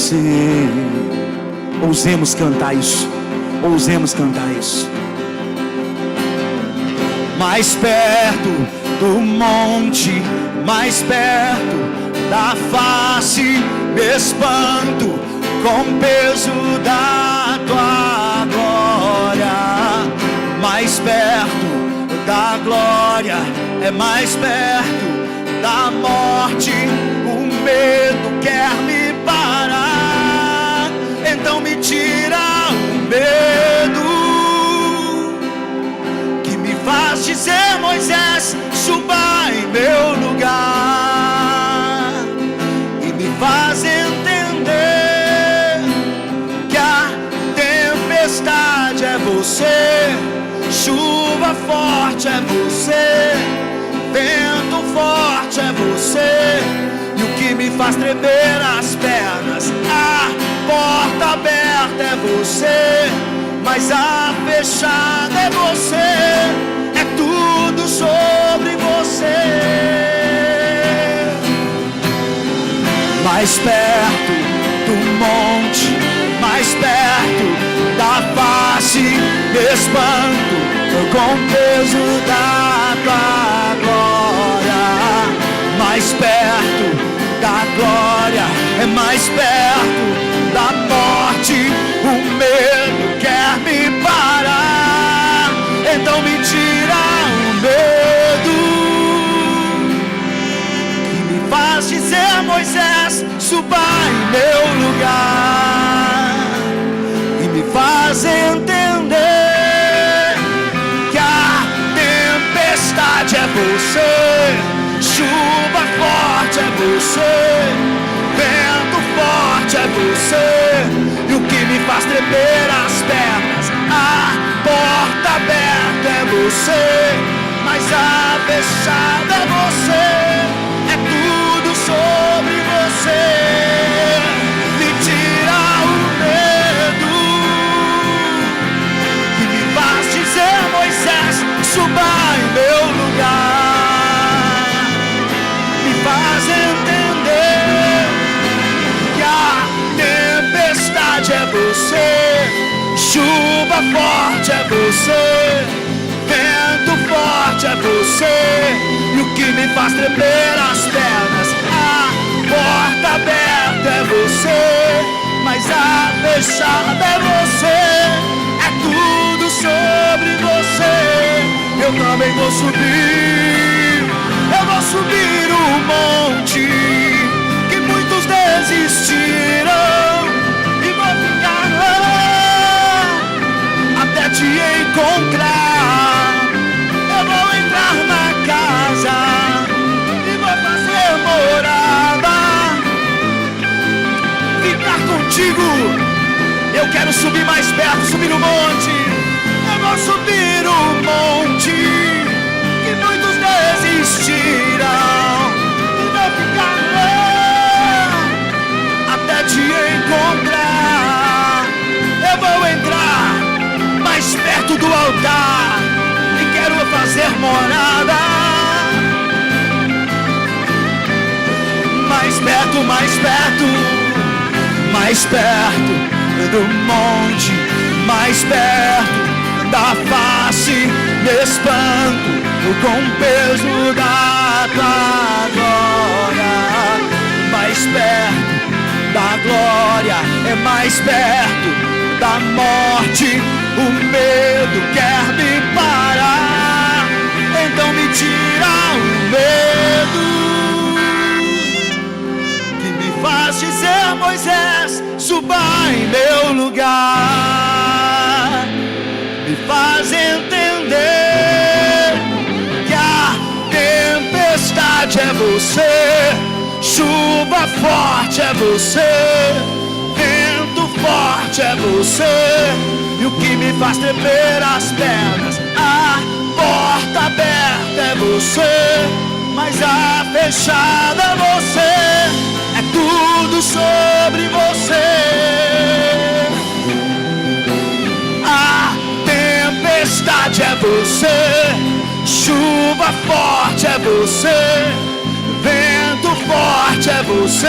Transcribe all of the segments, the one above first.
você. Ousemos cantar isso. Ousemos cantar isso. Mais perto do monte, mais perto da face, me espanto com o peso da tua glória. Mais perto da glória, é mais perto da morte. O medo quer me parar, então me tira o medo que me faz dizer: Moisés, suba em meu lugar, e me faz entender que a tempestade é você, chuva forte é você, vento forte é você, e o que me faz tremer as pernas, a porta aberta é você, mas a fechada é você, é tudo sobre você. Mais perto do monte, mais perto da face, me espanto com o peso da tua glória. Mais perto da glória, é mais perto da morte. O medo quer me parar, então me tira o medo que me faz dizer: Moisés, suba em meu lugar, e me faz entender que a tempestade é você, chuva forte é você, vento forte é você, e o que me faz tremer as pernas, a porta aberta é você, mas a fechada é você, é tudo sobre você. Me tira o medo que me faz dizer: Moisés, suba em meu lugar, me faz entender que a tempestade é você, chuva forte é você, vento forte é você, e o que me faz tremer as pernas, a porta aberta é você, mas a fechada é você, é tudo sobre você. Eu também vou subir, eu vou subir o monte que muitos desistiram, e vou ficar lá até te encontrar. Eu vou entrar na casa e vou fazer morada, ficar contigo. Eu quero subir mais perto, subir o monte. Eu vou subir o monte que muitos desistiram, e vou ficar lá até te encontrar. Eu vou entrar mais perto do altar e quero fazer morada. Mais perto, mais perto, mais perto do monte, mais perto da face, me espanto com o peso da tua glória. Mais perto da glória, é mais perto da morte. O medo quer me parar, então me tira o medo que me faz dizer: Moisés, suba em meu lugar, me faz entender que a tempestade é você, chuva forte é você, vento forte é você, e o que me faz tremer as pernas, a porta aberta é você, mas a fechada é você, é tudo sobre você. A tempestade é você, chuva forte é você, vento forte é você,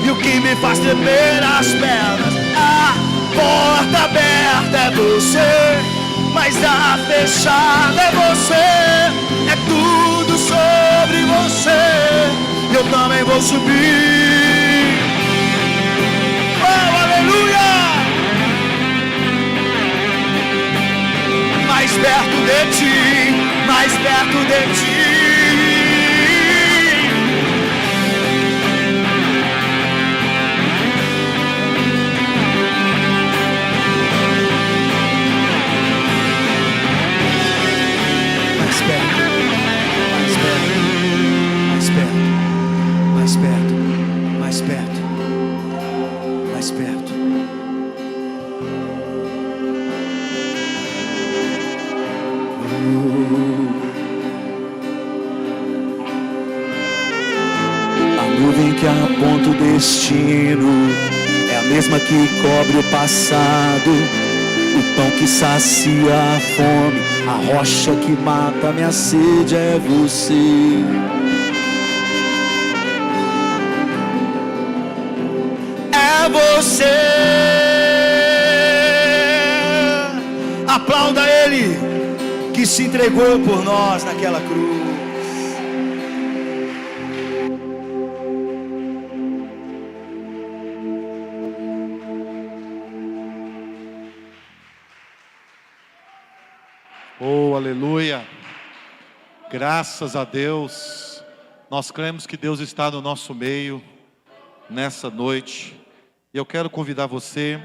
e o que me faz tremer as pernas. A porta aberta é você, mas a fechada é você. É tudo sobre você, e eu também vou subir. Oh, aleluia! Mais perto de ti, mais perto de ti. Mais perto, mais perto, mais perto, mais perto, mais perto, mais perto. A nuvem que aponta o destino é a mesma que cobre o passado. O pão que sacia a fome, a rocha que mata a minha sede é você. É você. Aplauda Ele que se entregou por nós naquela cruz. Oh, aleluia! Graças a Deus. Nós cremos que Deus está no nosso meio nessa noite. E eu quero convidar você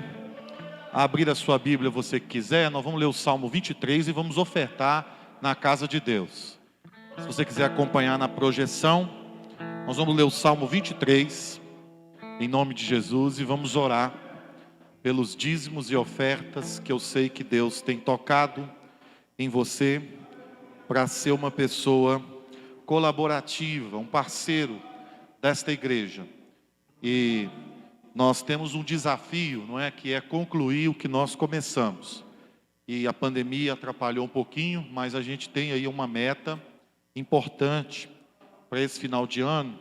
a abrir a sua Bíblia, você que quiser. Nós vamos ler o Salmo 23 e vamos ofertar na casa de Deus. Se você quiser acompanhar na projeção, nós vamos ler o Salmo 23 em nome de Jesus e vamos orar pelos dízimos e ofertas que eu sei que Deus tem tocado em você para ser uma pessoa colaborativa, um parceiro desta igreja. E nós temos um desafio, não é? Que é concluir o que nós começamos. E a pandemia atrapalhou um pouquinho, mas a gente tem aí uma meta importante para esse final de ano.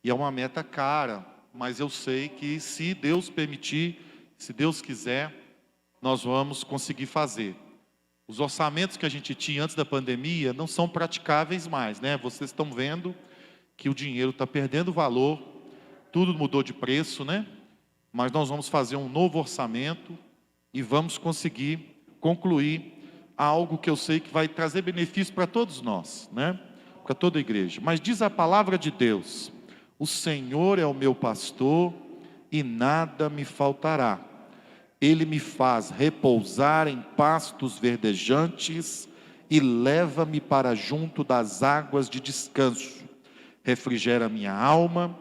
E é uma meta cara, mas eu sei que se Deus permitir, se Deus quiser, nós vamos conseguir fazer. Os orçamentos que a gente tinha antes da pandemia não são praticáveis mais, né? Vocês estão vendo que o dinheiro está perdendo valor, tudo mudou de preço, né? Mas nós vamos fazer um novo orçamento e vamos conseguir concluir algo que eu sei que vai trazer benefício para todos nós, né? Para toda a igreja. Mas diz a palavra de Deus: o Senhor é o meu pastor e nada me faltará. Ele me faz repousar em pastos verdejantes e leva-me para junto das águas de descanso. Refrigera minha alma,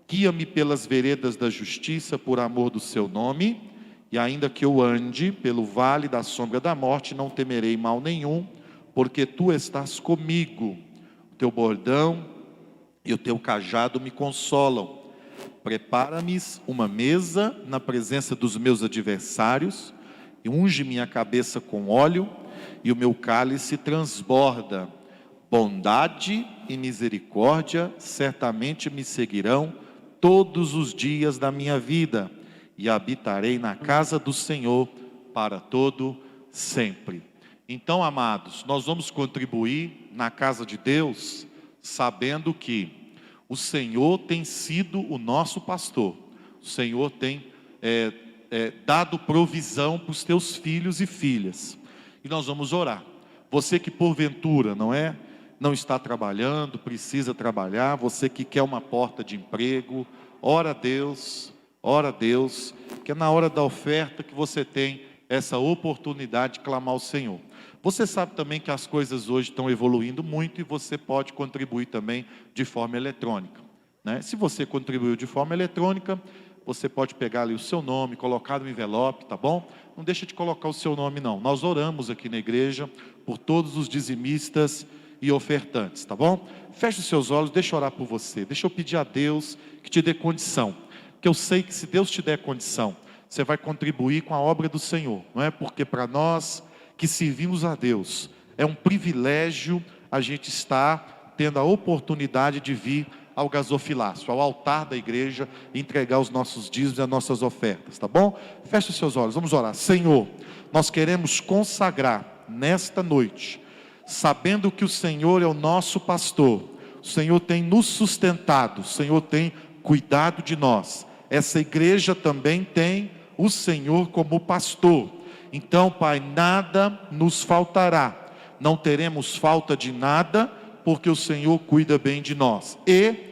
guia-me pelas veredas da justiça por amor do seu nome. E ainda que eu ande pelo vale da sombra da morte, não temerei mal nenhum, porque tu estás comigo. O teu bordão e o teu cajado me consolam. Prepara-me uma mesa na presença dos meus adversários, e unge minha cabeça com óleo, e o meu cálice transborda. Bondade e misericórdia certamente me seguirão todos os dias da minha vida, e habitarei na casa do Senhor para todo sempre. Então, amados, nós vamos contribuir na casa de Deus, sabendo que o Senhor tem sido o nosso pastor. O Senhor tem dado provisão para os teus filhos e filhas. E nós vamos orar. Você que porventura, não está trabalhando, precisa trabalhar. Você que quer uma porta de emprego, ora a Deus, que é na hora da oferta que você tem essa oportunidade de clamar ao Senhor. Você sabe também que as coisas hoje estão evoluindo muito e você pode contribuir também de forma eletrônica, né? Se você contribuiu de forma eletrônica, você pode pegar ali o seu nome, colocar no envelope, tá bom? Não deixa de colocar o seu nome não. Nós oramos aqui na igreja por todos os dizimistas e ofertantes, tá bom? Feche os seus olhos, deixa eu orar por você. Deixa eu pedir a Deus que te dê condição. Porque eu sei que se Deus te der condição, você vai contribuir com a obra do Senhor, não é? Porque para nós que servimos a Deus, é um privilégio a gente estar tendo a oportunidade de vir ao gasofilácio, ao altar da igreja, e entregar os nossos dízimos e as nossas ofertas, tá bom? Feche os seus olhos, vamos orar. Senhor, nós queremos consagrar nesta noite, sabendo que o Senhor é o nosso pastor, o Senhor tem nos sustentado, o Senhor tem cuidado de nós. Essa igreja também tem o Senhor como pastor. Então, Pai, nada nos faltará, não teremos falta de nada, porque o Senhor cuida bem de nós. E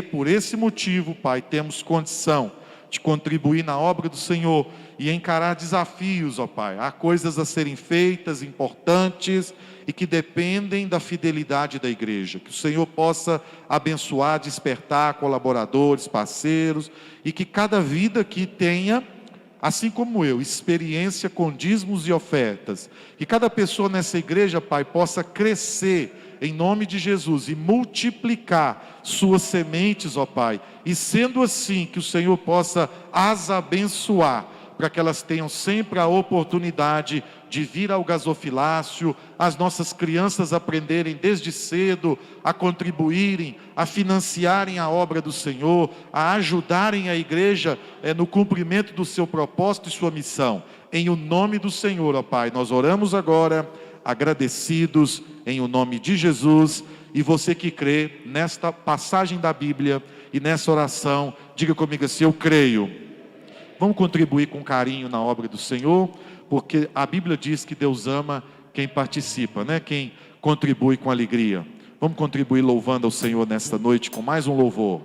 por esse motivo, Pai, temos condição de contribuir na obra do Senhor e encarar desafios, ó Pai. Há coisas a serem feitas, importantes, e que dependem da fidelidade da igreja. Que o Senhor possa abençoar, despertar colaboradores, parceiros, e que cada vida aqui tenha, assim como eu, experiência com dízimos e ofertas. Que cada pessoa nessa igreja, Pai, possa crescer em nome de Jesus e multiplicar suas sementes, ó Pai. E sendo assim, que o Senhor possa as abençoar, para que elas tenham sempre a oportunidade de vir ao gasofilácio, as nossas crianças aprenderem desde cedo a contribuírem, a financiarem a obra do Senhor, a ajudarem a igreja no cumprimento do seu propósito e sua missão. Em o nome do Senhor, ó Pai, nós oramos agora, agradecidos, em o nome de Jesus. E você que crê nesta passagem da Bíblia e nessa oração, diga comigo assim: eu creio. Vamos contribuir com carinho na obra do Senhor, porque a Bíblia diz que Deus ama quem participa, né? Quem contribui com alegria. Vamos contribuir louvando ao Senhor nesta noite com mais um louvor.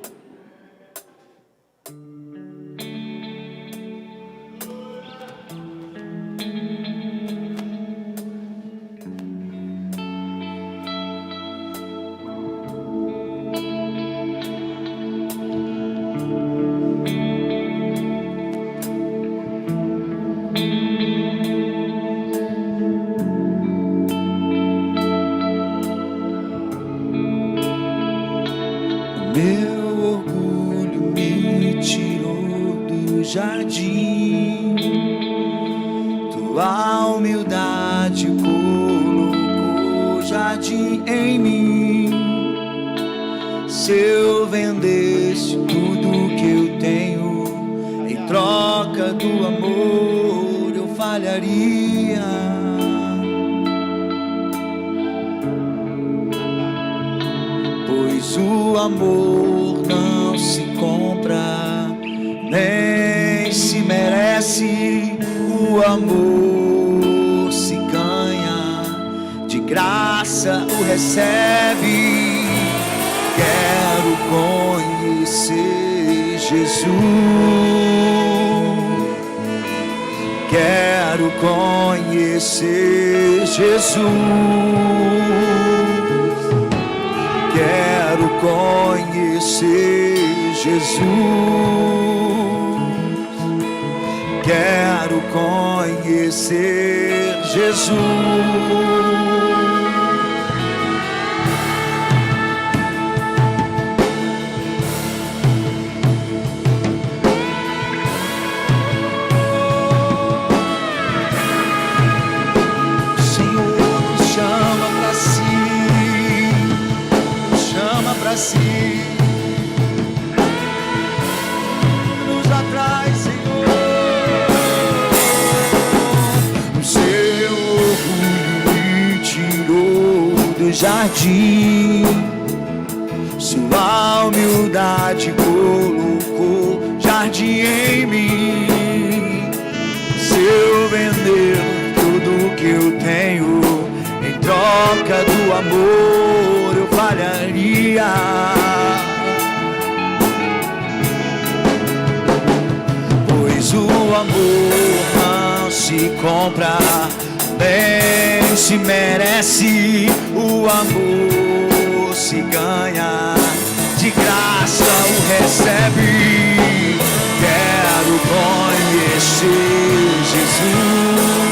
Meu orgulho me tirou do jardim, tua humildade colocou jardim em mim. Se eu vendesse tudo que eu tenho em troca do amor, eu falharia. Pois o amor não se compra, nem se merece. O amor se ganha, de graça o recebe. Quero conhecer Jesus, quero conhecer Jesus. Quero conhecer Jesus, quero conhecer Jesus. Assim, nos atrai, Senhor. O seu orgulho me tirou do jardim, sua humildade colocou jardim em mim. Se eu vender tudo que eu tenho em troca do amor, eu falharia. Pois o amor não se compra, nem se merece. O amor se ganha, de graça o recebe. Quero conhecer Jesus,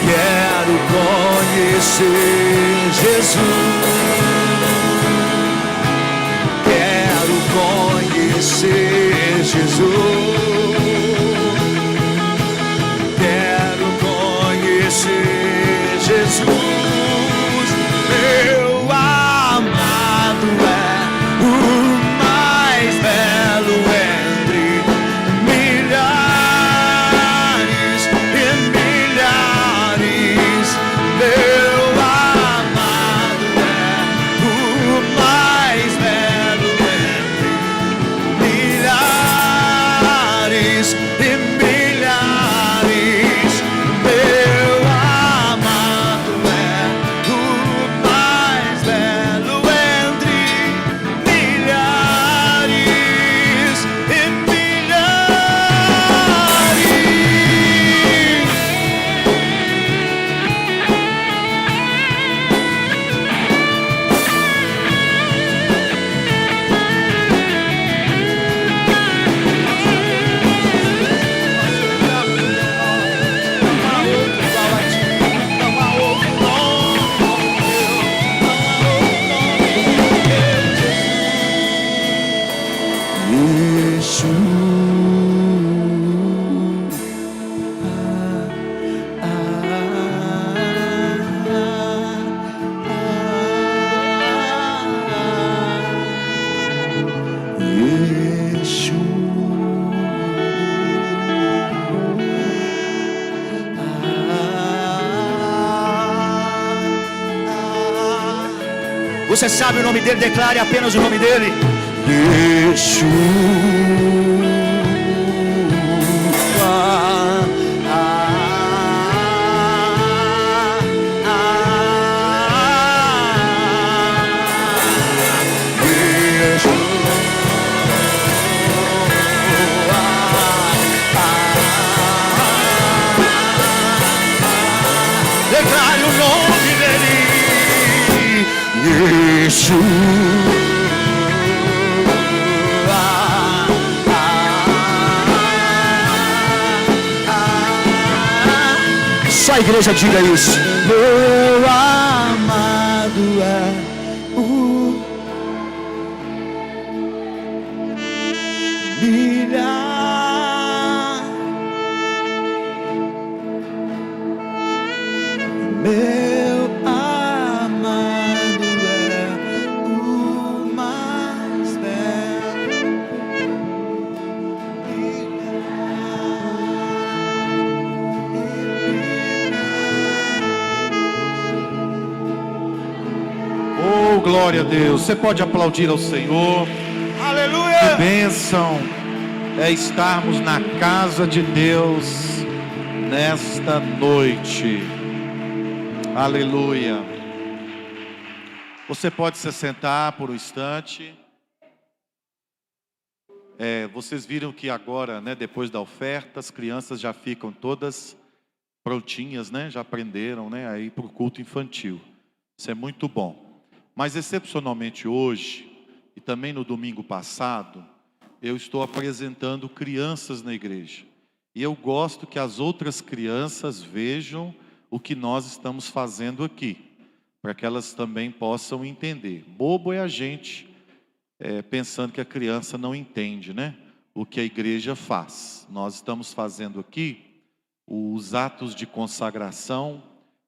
quero conhecer Jesus, quero conhecer Jesus, quero conhecer Jesus, meu amado você sabe o nome dele, declare apenas o nome dele. Yeshua. Declare o nome dele. Yeshua. Só a igreja diga isso. Meu amado é o milhar. Meu amado é o mais belo. Oh, glória a Deus. Você pode aplaudir ao Senhor. Aleluia. Que bênção é estarmos na casa de Deus nesta noite. Aleluia. Você pode se sentar por um instante. Vocês viram que agora, né, depois da oferta, as crianças já ficam todas prontinhas, né? Já aprenderam, né, a ir para o culto infantil. Isso é muito bom. Mas excepcionalmente hoje, e também no domingo passado, eu estou apresentando crianças na igreja. E eu gosto que as outras crianças vejam o que nós estamos fazendo aqui, para que elas também possam entender. Bobo é a gente pensando que a criança não entende, né? O que a igreja faz. Nós estamos fazendo aqui os atos de consagração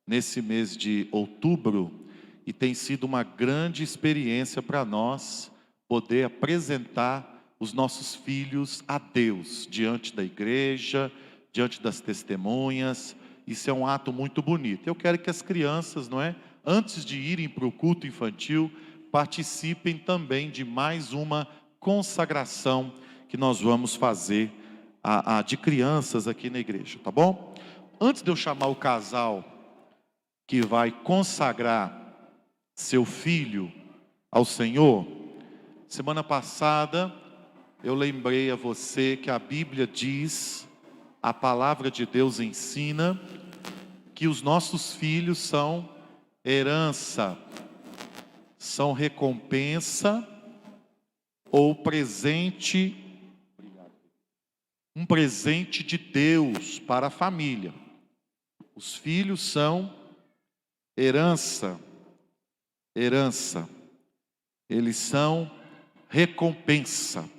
nesse mês de outubro, e tem sido uma grande experiência para nós poder apresentar os nossos filhos a Deus, diante da igreja, diante das testemunhas. Isso é um ato muito bonito. Eu quero que as crianças, não é, antes de irem para o culto infantil, participem também de mais uma consagração que nós vamos fazer de crianças aqui na igreja, tá bom? Antes de eu chamar o casal que vai consagrar seu filho ao Senhor, semana passada eu lembrei a você que a Bíblia diz, a palavra de Deus ensina, que os nossos filhos são herança, são recompensa ou presente, um presente de Deus para a família. Os filhos são herança, eles são recompensa.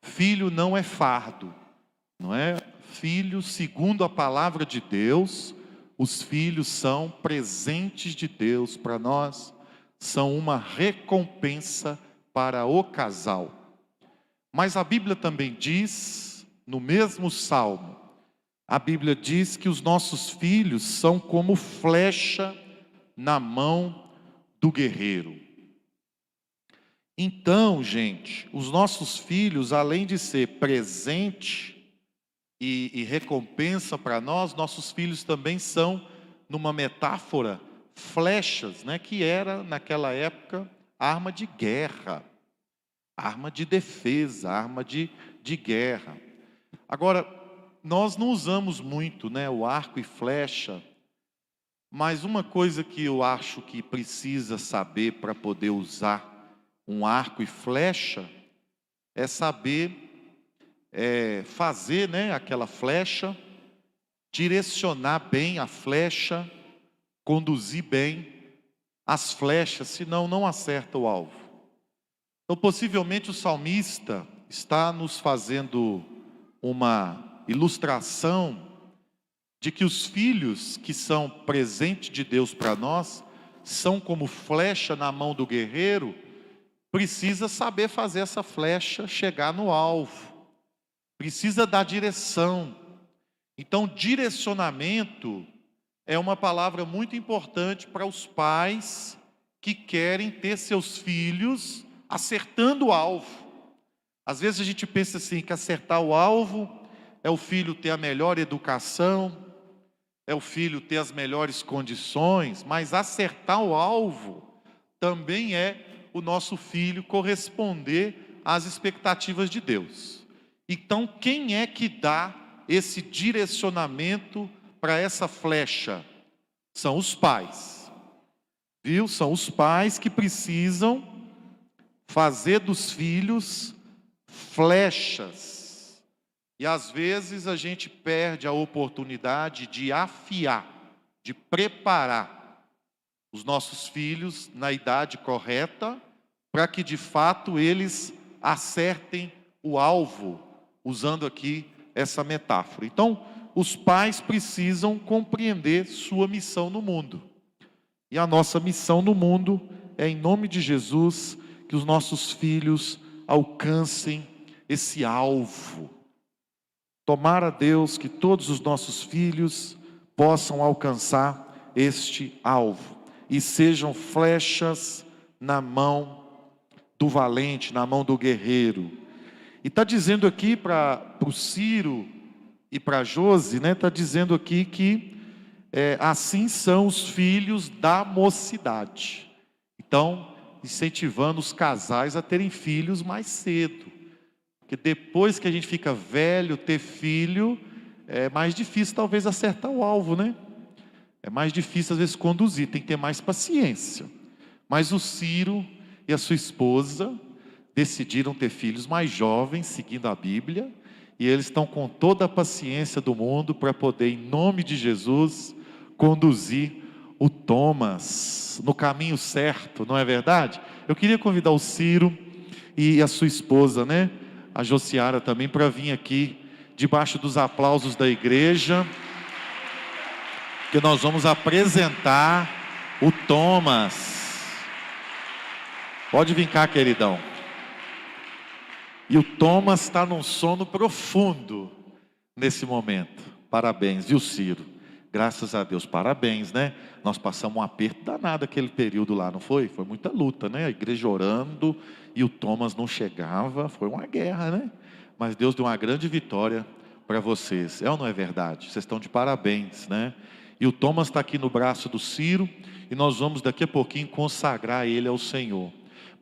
Filho não é fardo, não é? Filho, segundo a palavra de Deus, os filhos são presentes de Deus para nós, são uma recompensa para o casal. Mas a Bíblia também diz, no mesmo salmo, a Bíblia diz que os nossos filhos são como flecha na mão do guerreiro. Então, gente, os nossos filhos, além de ser presente e recompensa para nós, nossos filhos também são, numa metáfora, flechas, né, que era, naquela época, arma de guerra, arma de defesa, arma de guerra. Agora, nós não usamos muito, né, o arco e flecha, mas uma coisa que eu acho que precisa saber para poder usar um arco e flecha é saber fazer, né, aquela flecha, direcionar bem a flecha, conduzir bem as flechas, senão não acerta o alvo. Então, possivelmente o salmista está nos fazendo uma ilustração de que os filhos que são presente de Deus para nós, são como flecha na mão do guerreiro, precisa saber fazer essa flecha chegar no alvo, precisa dar direção. Então, direcionamento é uma palavra muito importante para os pais que querem ter seus filhos acertando o alvo. Às vezes a gente pensa assim, que acertar o alvo é o filho ter a melhor educação, é o filho ter as melhores condições, mas acertar o alvo também é o nosso filho corresponder às expectativas de Deus. Então, quem é que dá esse direcionamento para essa flecha? São os pais, viu? São os pais que precisam fazer dos filhos flechas. E às vezes a gente perde a oportunidade de afiar, de preparar os nossos filhos na idade correta, para que de fato eles acertem o alvo, usando aqui essa metáfora. Então, os pais precisam compreender sua missão no mundo. E a nossa missão no mundo é, em nome de Jesus, que os nossos filhos alcancem esse alvo. Tomara a Deus que todos os nossos filhos possam alcançar este alvo e sejam flechas na mão do valente, na mão do guerreiro. E está dizendo aqui para o Ciro e para a Josi, né? Está dizendo aqui que assim são os filhos da mocidade. Então, incentivando os casais a terem filhos mais cedo. Porque depois que a gente fica velho, ter filho, é mais difícil talvez acertar o alvo, né? É mais difícil às vezes conduzir, tem que ter mais paciência. Mas o Ciro e a sua esposa decidiram ter filhos mais jovens, seguindo a Bíblia, e eles estão com toda a paciência do mundo para poder, em nome de Jesus, conduzir o Thomas no caminho certo, não é verdade? Eu queria convidar o Ciro e a sua esposa, né? A Josiara também, para vir aqui, debaixo dos aplausos da igreja, que nós vamos apresentar o Thomas. Pode vir cá, queridão. E o Thomas está num sono profundo nesse momento. Parabéns, viu, Ciro? Graças a Deus, parabéns, né? Nós passamos um aperto danado aquele período lá, não foi? Foi muita luta, né? A igreja orando e o Thomas não chegava, foi uma guerra, né? Mas Deus deu uma grande vitória para vocês. É ou não é verdade? Vocês estão de parabéns, né? E o Thomas está aqui no braço do Ciro e nós vamos daqui a pouquinho consagrar ele ao Senhor.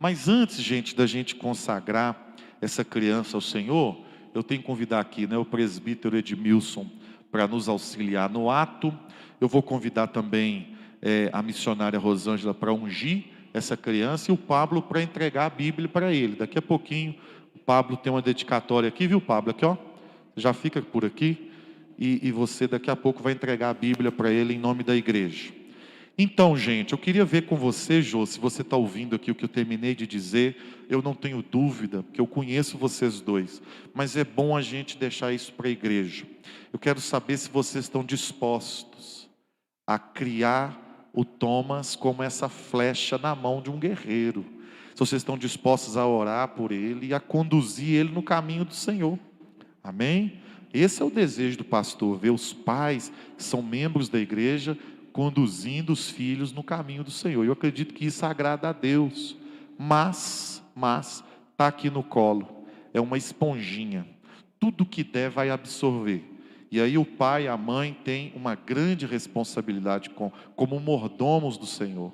Mas antes, gente, da gente consagrar essa criança ao Senhor, eu tenho que convidar aqui, né, o presbítero Edmilson para nos auxiliar no ato. Eu vou convidar também a missionária Rosângela para ungir essa criança e o Pablo para entregar a Bíblia para ele. Daqui a pouquinho o Pablo tem uma dedicatória aqui, viu, Pablo? Aqui, ó, já fica por aqui e você daqui a pouco vai entregar a Bíblia para ele em nome da igreja. Então, gente, eu queria ver com você, Jô, se você está ouvindo aqui o que eu terminei de dizer. Eu não tenho dúvida, porque eu conheço vocês dois, mas é bom a gente deixar isso para a igreja. Eu quero saber se vocês estão dispostos a criar o Thomas como essa flecha na mão de um guerreiro. Se vocês estão dispostos a orar por ele e a conduzir ele no caminho do Senhor. Amém? Esse é o desejo do pastor, ver os pais que são membros da igreja conduzindo os filhos no caminho do Senhor. Eu acredito que isso agrada a Deus, mas está aqui no colo, é uma esponjinha, tudo que der vai absorver. E aí o pai e a mãe têm uma grande responsabilidade como mordomos do Senhor.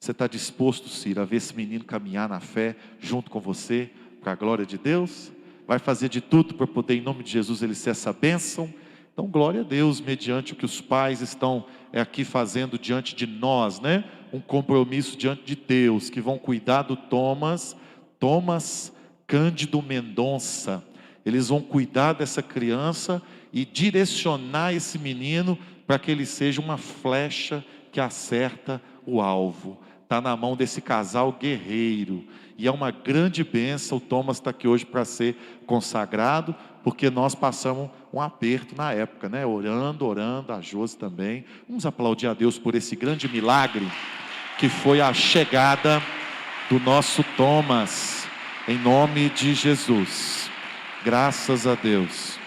Você está disposto, Ciro, a ver esse menino caminhar na fé junto com você, para a glória de Deus? Vai fazer de tudo para poder, em nome de Jesus, ele ser essa bênção? Então, glória a Deus, mediante o que os pais estão aqui fazendo diante de nós, né? Um compromisso diante de Deus, que vão cuidar do Thomas Cândido Mendonça. Eles vão cuidar dessa criança e direcionar esse menino para que ele seja uma flecha que acerta o alvo. Está na mão desse casal guerreiro. E é uma grande bênção. O Thomas está aqui hoje para ser consagrado, porque nós passamos um aperto na época, né? Orando, a Josi também. Vamos aplaudir a Deus por esse grande milagre que foi a chegada do nosso Thomas, em nome de Jesus. Graças a Deus.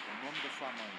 Em nome da sua mãe.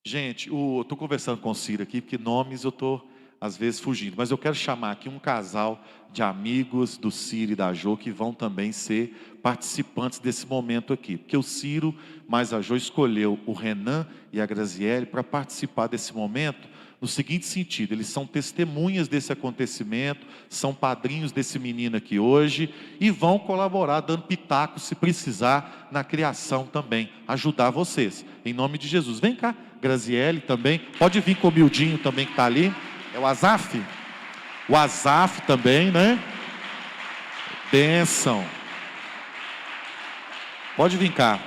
Gente, eu estou conversando com o Ciro aqui, porque nomes eu estou, às vezes, fugindo. Mas eu quero chamar aqui um casal de amigos do Ciro e da Jo, que vão também ser participantes desse momento aqui. Porque o Ciro, mais a Jo, escolheu o Renan e a Graziele para participar desse momento, no seguinte sentido: eles são testemunhas desse acontecimento, são padrinhos desse menino aqui hoje, e vão colaborar, dando pitaco, se precisar, na criação também, ajudar vocês, em nome de Jesus. Vem cá, Graziele também, pode vir com o miudinho também que está ali, é o Azaf? O Azaf também, né? Bênção. Pode vir cá.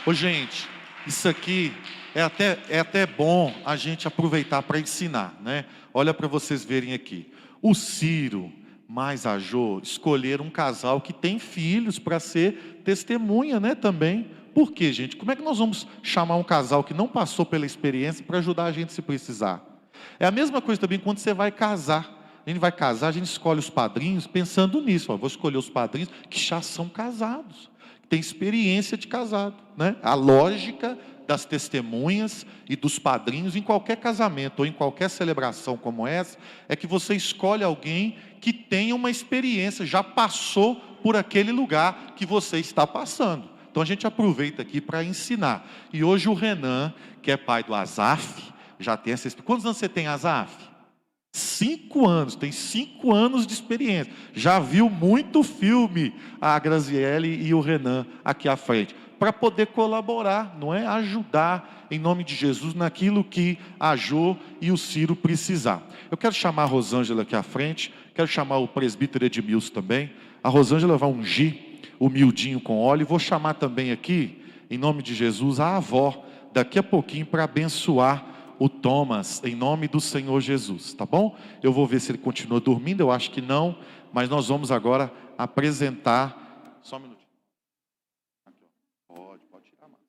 Ô gente, isso aqui é até bom a gente aproveitar para ensinar, né? Olha para vocês verem aqui. O Ciro mais a Jo escolheram um casal que tem filhos para ser testemunha, né, também. Por quê, gente? Como é que nós vamos chamar um casal que não passou pela experiência para ajudar a gente se precisar? É a mesma coisa também quando você vai casar. A gente vai casar, a gente escolhe os padrinhos pensando nisso. Ó, vou escolher os padrinhos que já são casados, que têm experiência de casado, né? A lógica das testemunhas e dos padrinhos em qualquer casamento ou em qualquer celebração como essa é que você escolhe alguém que tenha uma experiência, já passou por aquele lugar que você está passando. Então a gente aproveita aqui para ensinar. E hoje o Renan, que é pai do Azaf, já tem essa experiência. Quantos anos você tem, Azaf? 5 anos, tem 5 anos de experiência. Já viu muito filme, a Graziele e o Renan aqui à frente, para poder colaborar, não é? Ajudar em nome de Jesus naquilo que a Jo e o Ciro precisar. Eu quero chamar a Rosângela aqui à frente, quero chamar o presbítero Edmilson também. A Rosângela vai ungir o miudinho com óleo, e vou chamar também aqui, em nome de Jesus, a avó, daqui a pouquinho, para abençoar o Thomas, em nome do Senhor Jesus, tá bom? Eu vou ver se ele continua dormindo, eu acho que não, mas nós vamos agora apresentar, só um minutinho, aqui, ó. Pode tirar mais.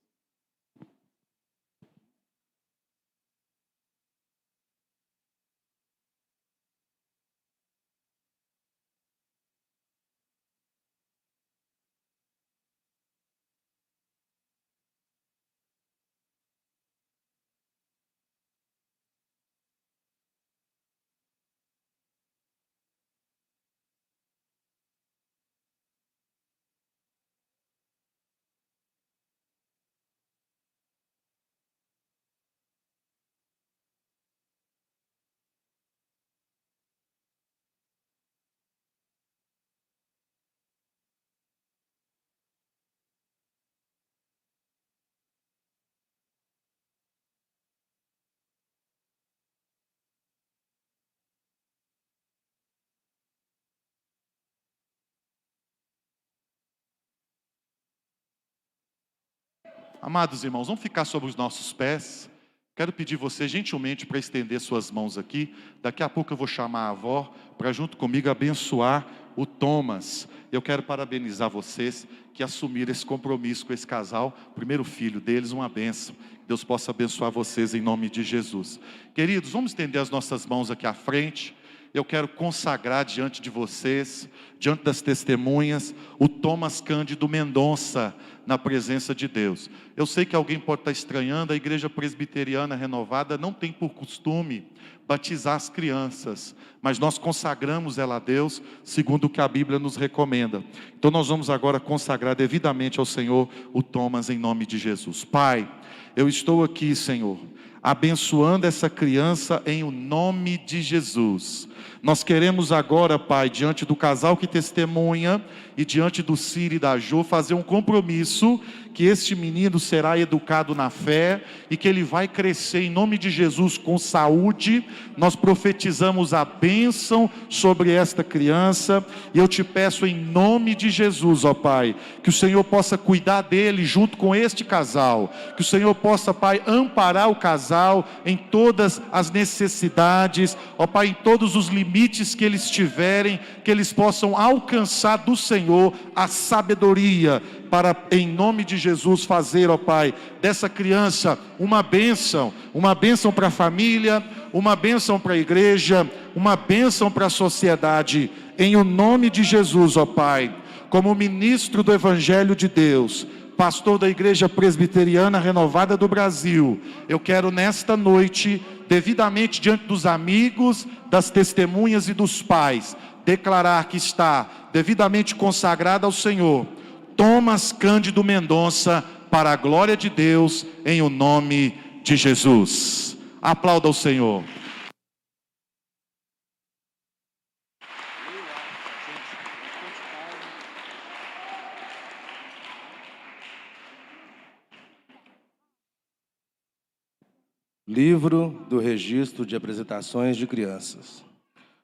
Amados irmãos, vamos ficar sobre os nossos pés. Quero pedir você gentilmente para estender suas mãos aqui. Daqui a pouco eu vou chamar a avó para junto comigo abençoar o Thomas. Eu quero parabenizar vocês que assumiram esse compromisso com esse casal. Primeiro filho deles, uma bênção. Deus possa abençoar vocês em nome de Jesus. Queridos, vamos estender as nossas mãos aqui à frente. Eu quero consagrar diante de vocês, diante das testemunhas, o Thomas Cândido Mendonça, na presença de Deus. Eu sei que alguém pode estar estranhando, a Igreja Presbiteriana Renovada não tem por costume batizar as crianças, mas nós consagramos ela a Deus, segundo o que a Bíblia nos recomenda. Então nós vamos agora consagrar devidamente ao Senhor o Thomas em nome de Jesus. Pai, eu estou aqui, Senhor, abençoando essa criança em o nome de Jesus. Nós queremos agora, Pai, diante do casal que testemunha e diante do Ciro e da Jo, fazer um compromisso que este menino será educado na fé e que ele vai crescer em nome de Jesus com saúde. Nós profetizamos a bênção sobre esta criança e eu te peço em nome de Jesus, ó Pai, que o Senhor possa cuidar dele junto com este casal, que o Senhor possa, Pai, amparar o casal em todas as necessidades, ó Pai, em todos os limites que eles tiverem, que eles possam alcançar do Senhor a sabedoria para, em nome de Jesus, fazer, ó Pai, dessa criança uma bênção para a família, uma bênção para a igreja, uma bênção para a sociedade, em o nome de Jesus, ó Pai. Como ministro do Evangelho de Deus, pastor da Igreja Presbiteriana Renovada do Brasil, eu quero nesta noite, devidamente diante dos amigos, das testemunhas e dos pais, declarar que está devidamente consagrado ao Senhor Thomas Cândido Mendonça, para a glória de Deus, em o nome de Jesus. Aplauda o Senhor. Livro do Registro de Apresentações de Crianças,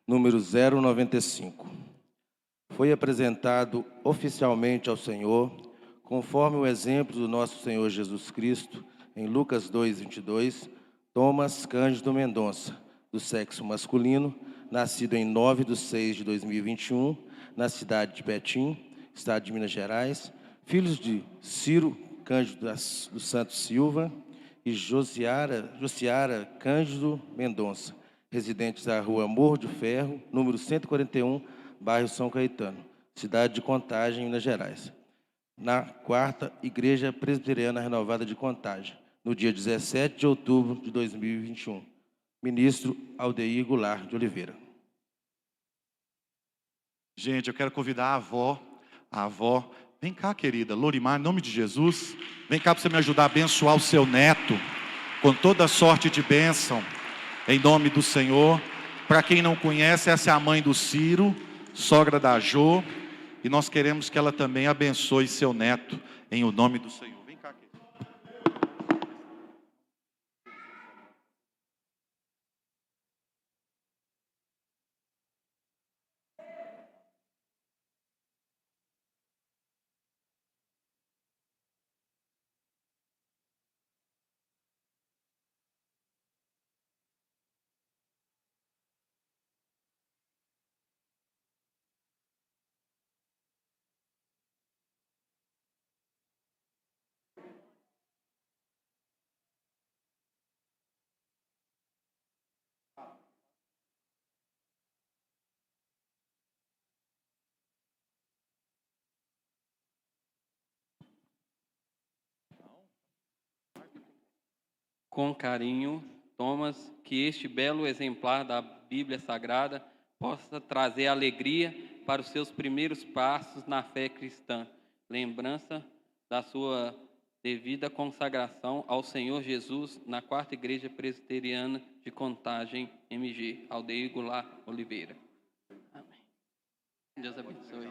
número 095. Foi apresentado oficialmente ao Senhor, conforme o exemplo do nosso Senhor Jesus Cristo, em Lucas 2:22, Thomas Cândido Mendonça, do sexo masculino, nascido em 9/6/2021, na cidade de Betim, estado de Minas Gerais, filhos de Ciro Cândido dos Santos Silva e Josiara Cândido Mendonça, residentes da Rua Morro de Ferro, número 141, bairro São Caetano, cidade de Contagem, Minas Gerais, na 4ª Igreja Presbiteriana Renovada de Contagem, no dia 17 de outubro de 2021. Ministro Aldeir Goulart de Oliveira. Gente, eu quero convidar a avó, vem cá, querida, Lorimar, em nome de Jesus, vem cá para você me ajudar a abençoar o seu neto, com toda sorte de bênção, em nome do Senhor. Para quem não conhece, essa é a mãe do Ciro, sogra da Jô, e nós queremos que ela também abençoe seu neto, em o nome do Senhor. Vem cá, querida. Com carinho, Thomas, que este belo exemplar da Bíblia Sagrada possa trazer alegria para os seus primeiros passos na fé cristã, lembrança da sua devida consagração ao Senhor Jesus na 4ª Igreja Presbiteriana de Contagem, MG, Aldeir Goulart Oliveira. Amém. Deus abençoe.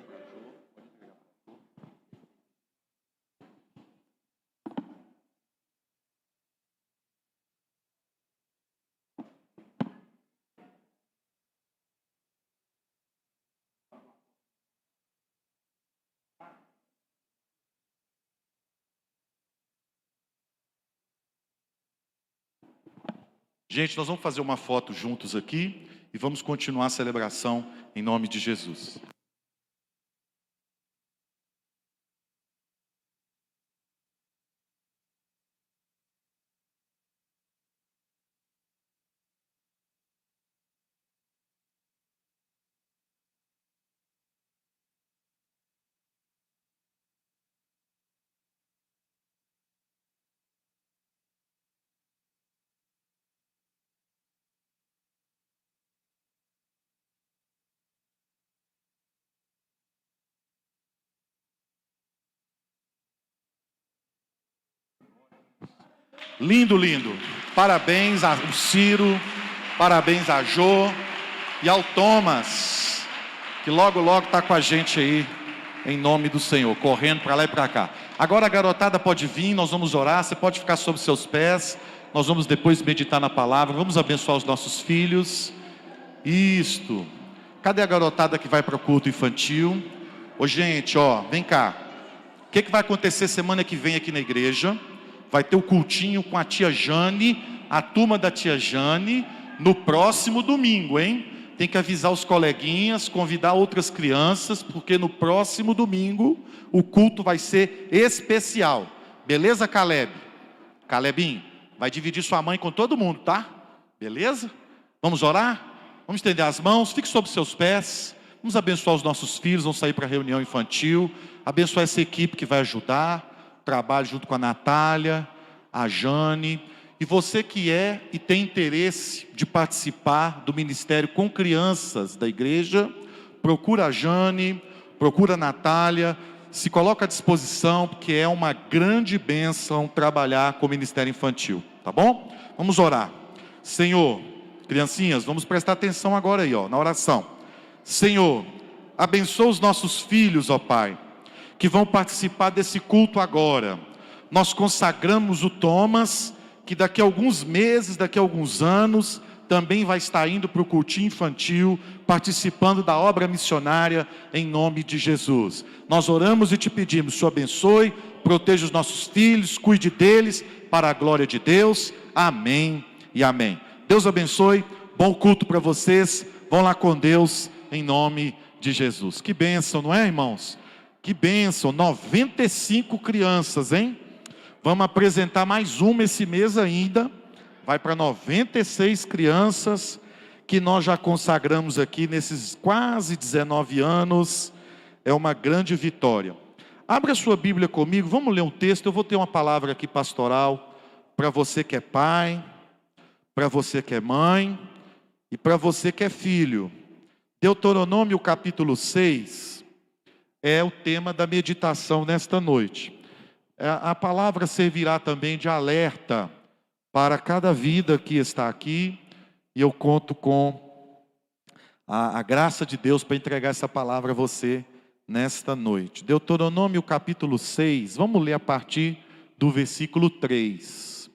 Gente, nós vamos fazer uma foto juntos aqui e vamos continuar a celebração em nome de Jesus. Lindo, lindo. Parabéns ao Ciro, parabéns a Jô e ao Thomas, que logo, logo está com a gente aí, em nome do Senhor, correndo para lá e para cá. Agora a garotada pode vir, nós vamos orar, você pode ficar sobre seus pés, nós vamos depois meditar na palavra, vamos abençoar os nossos filhos. Isto. Cadê a garotada que vai para o culto infantil? Ô gente, ó, vem cá. O que vai acontecer semana que vem aqui na igreja? Vai ter o cultinho com a tia Jane, a turma da tia Jane, no próximo domingo, hein? Tem que avisar os coleguinhas, convidar outras crianças, porque no próximo domingo o culto vai ser especial. Beleza, Caleb? Calebinho, vai dividir sua mãe com todo mundo, tá? Beleza? Vamos orar? Vamos estender as mãos, fique sobre seus pés. Vamos abençoar os nossos filhos, vamos sair para a reunião infantil. Abençoar essa equipe que vai ajudar. trabalho junto com a Natália, a Jane. E você que é e tem interesse de participar do ministério com crianças da igreja, procura a Jane, procura a Natália, se coloca à disposição, porque é uma grande bênção trabalhar com o ministério infantil, tá bom? Vamos orar. Senhor, criancinhas, vamos prestar atenção agora aí, na oração. Senhor, abençoa os nossos filhos, ó Pai, que vão participar desse culto agora. Nós consagramos o Thomas, que daqui a alguns meses, daqui a alguns anos, também vai estar indo para o cultinho infantil, participando da obra missionária, em nome de Jesus. Nós oramos e te pedimos, Senhor abençoe, proteja os nossos filhos, cuide deles, para a glória de Deus. Amém e amém. Deus abençoe, bom culto para vocês, vão lá com Deus, em nome de Jesus. Que bênção, não é, irmãos? Que bênção, 95 crianças, hein? Vamos apresentar mais uma esse mês ainda, vai para 96 crianças, que nós já consagramos aqui nesses quase 19 anos, é uma grande vitória. Abra sua Bíblia comigo, vamos ler um texto, eu vou ter uma palavra aqui pastoral, para você que é pai, para você que é mãe, e para você que é filho. Deuteronômio capítulo 6, é o tema da meditação nesta noite. A palavra servirá também de alerta para cada vida que está aqui, e eu conto com a graça de Deus para entregar essa palavra a você nesta noite. Deuteronômio capítulo 6, vamos ler a partir do versículo 3.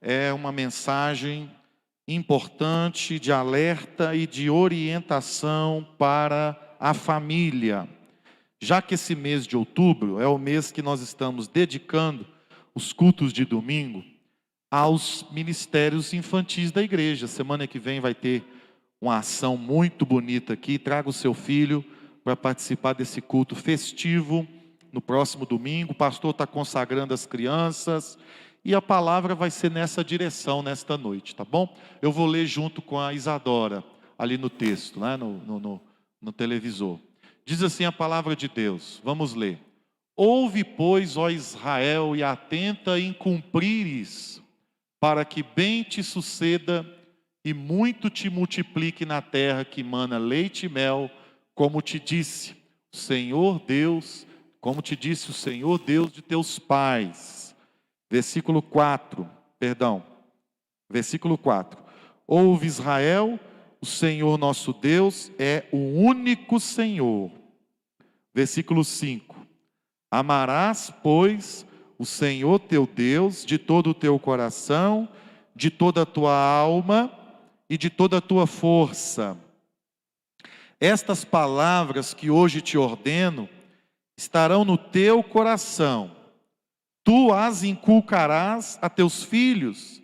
É uma mensagem importante de alerta e de orientação para a família. Já que esse mês de outubro é o mês que nós estamos dedicando os cultos de domingo aos ministérios infantis da igreja. Semana que vem vai ter uma ação muito bonita aqui. Traga o seu filho para participar desse culto festivo no próximo domingo. O pastor está consagrando as crianças e a palavra vai ser nessa direção nesta noite, tá bom? Eu vou ler junto com a Isadora ali no texto, né, no televisor. Diz assim a palavra de Deus, vamos ler. Ouve, pois, ó Israel, e atenta em cumprires, para que bem te suceda e muito te multiplique na terra que mana leite e mel, como te disse o Senhor Deus, como te disse o Senhor Deus de teus pais. Versículo 4. Ouve, Israel, o Senhor nosso Deus é o único Senhor. Versículo 5. Amarás, pois, o Senhor teu Deus de todo o teu coração, de toda a tua alma e de toda a tua força. Estas palavras que hoje te ordeno estarão no teu coração. Tu as inculcarás a teus filhos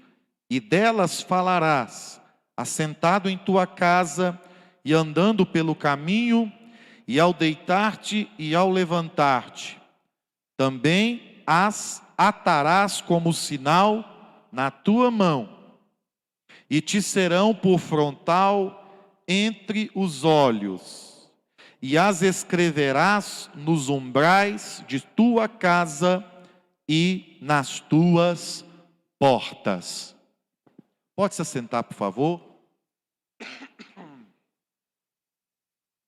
e delas falarás, assentado em tua casa e andando pelo caminho, e ao deitar-te e ao levantar-te. Também as atarás como sinal na tua mão, e te serão por frontal entre os olhos, e as escreverás nos umbrais de tua casa e nas tuas portas. Pode se assentar, por favor.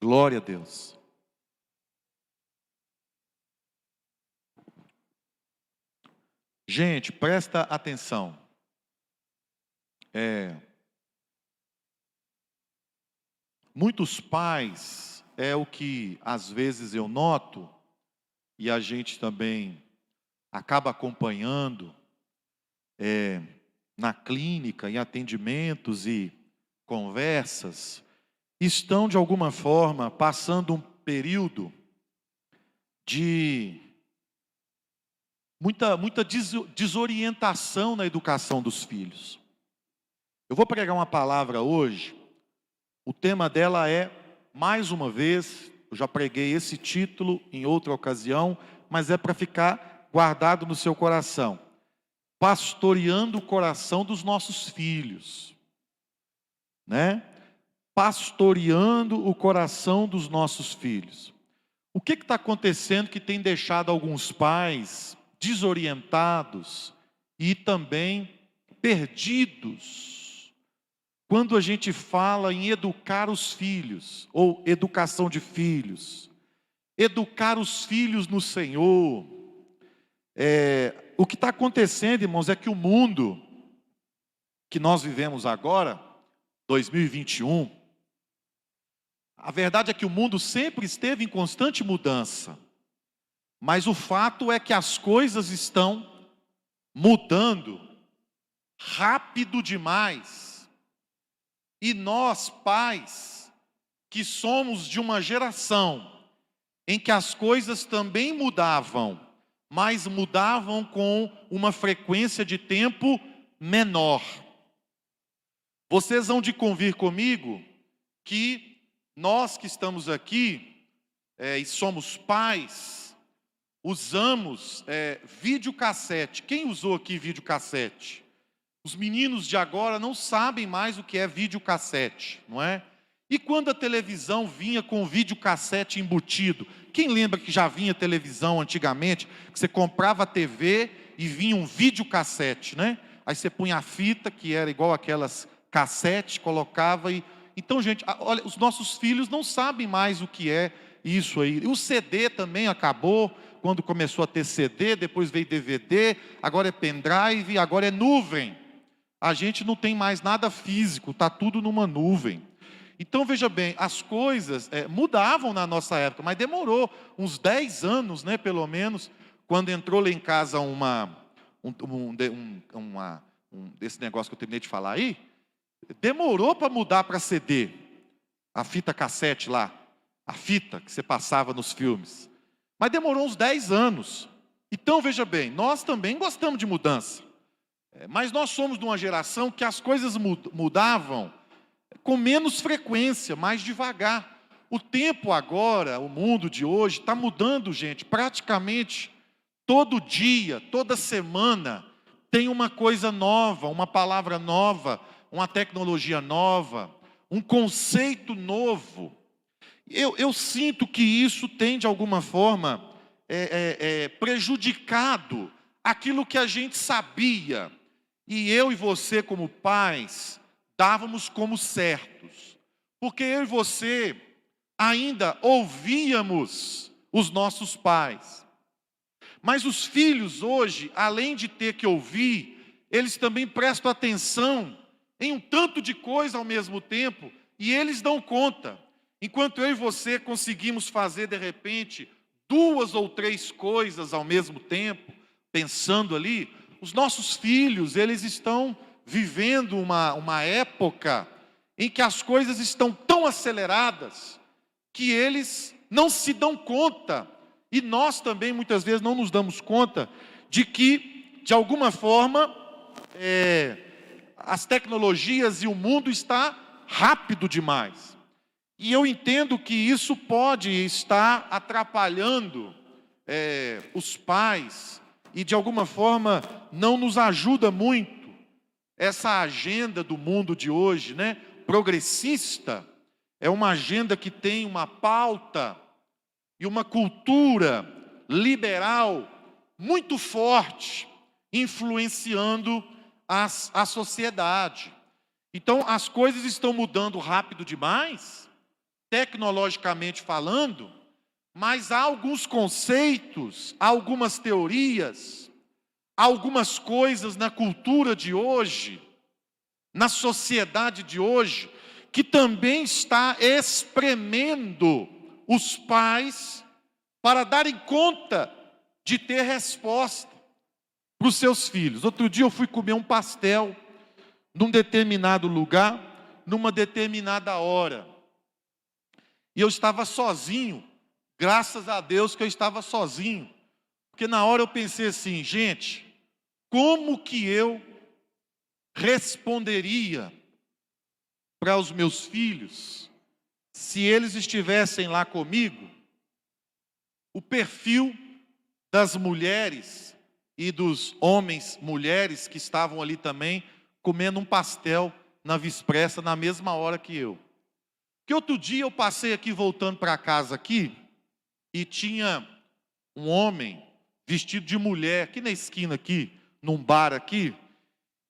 Glória a Deus. Gente, presta atenção. Muitos pais, é o que às vezes eu noto, e a gente também acaba acompanhando na clínica, em atendimentos e conversas, estão de alguma forma passando um período de muita desorientação na educação dos filhos. Eu vou pregar uma palavra hoje, o tema dela é, mais uma vez, eu já preguei esse título em outra ocasião, mas é para ficar guardado no seu coração. Pastoreando o coração dos nossos filhos, né? Pastoreando o coração dos nossos filhos. O que está acontecendo que tem deixado alguns pais desorientados e também perdidos quando a gente fala em educar os filhos, ou educação de filhos, educar os filhos no Senhor. O que está acontecendo, irmãos, é que o mundo que nós vivemos agora, 2021, a verdade é que o mundo sempre esteve em constante mudança, mas o fato é que as coisas estão mudando rápido demais. E nós, pais, que somos de uma geração em que as coisas também mudavam, mas mudavam com uma frequência de tempo menor. Vocês vão de convir comigo que nós que estamos aqui e somos pais, usamos videocassete. Quem usou aqui videocassete? Os meninos de agora não sabem mais o que é videocassete, não é? E quando a televisão vinha com videocassete embutido? Quem lembra que já vinha televisão antigamente? Que você comprava a TV e vinha um videocassete, né? Aí você punha a fita, que era igual aquelas cassete, colocava e... Então, gente, olha, os nossos filhos não sabem mais o que é isso aí. O CD também acabou, quando começou a ter CD, depois veio DVD, agora é pendrive, agora é nuvem. A gente não tem mais nada físico, está tudo numa nuvem. Então, veja bem, as coisas mudavam na nossa época, mas demorou uns 10 anos, né, pelo menos, quando entrou lá em casa desse negócio que eu terminei de falar aí, demorou para mudar para CD, a fita cassete lá, a fita que você passava nos filmes. Mas demorou uns 10 anos. Então, veja bem, nós também gostamos de mudança. Mas nós somos de uma geração que as coisas mudavam com menos frequência, mais devagar. O tempo agora, o mundo de hoje, está mudando, gente, praticamente todo dia, toda semana, tem uma coisa nova, uma palavra nova, uma tecnologia nova, um conceito novo. Eu sinto que isso tem, de alguma forma, prejudicado aquilo que a gente sabia. E eu e você, como pais, dávamos como certos. Porque eu e você ainda ouvíamos os nossos pais. Mas os filhos hoje, além de ter que ouvir, eles também prestam atenção em um tanto de coisa ao mesmo tempo, e eles dão conta. Enquanto eu e você conseguimos fazer, de repente, 2 ou 3 coisas ao mesmo tempo, pensando ali, os nossos filhos, eles estão vivendo uma época em que as coisas estão tão aceleradas que eles não se dão conta, e nós também muitas vezes não nos damos conta de que, de alguma forma, as tecnologias e o mundo está rápido demais. E eu entendo que isso pode estar atrapalhando os pais e, de alguma forma, não nos ajuda muito. Essa agenda do mundo de hoje, né, progressista, é uma agenda que tem uma pauta e uma cultura liberal muito forte, influenciando a sociedade. Então, as coisas estão mudando rápido demais, tecnologicamente falando, mas há alguns conceitos, algumas teorias, algumas coisas na cultura de hoje, na sociedade de hoje, que também está espremendo os pais para darem conta de ter resposta para os seus filhos. Outro dia eu fui comer um pastel num determinado lugar, numa determinada hora. E eu estava sozinho, graças a Deus que eu estava sozinho. Porque na hora eu pensei assim, gente, como que eu responderia para os meus filhos se eles estivessem lá comigo? O perfil das mulheres e dos homens, mulheres que estavam ali também, comendo um pastel na Vispressa na mesma hora que eu. Que outro dia eu passei aqui, voltando para casa aqui, e tinha um homem vestido de mulher, aqui na esquina aqui, num bar aqui,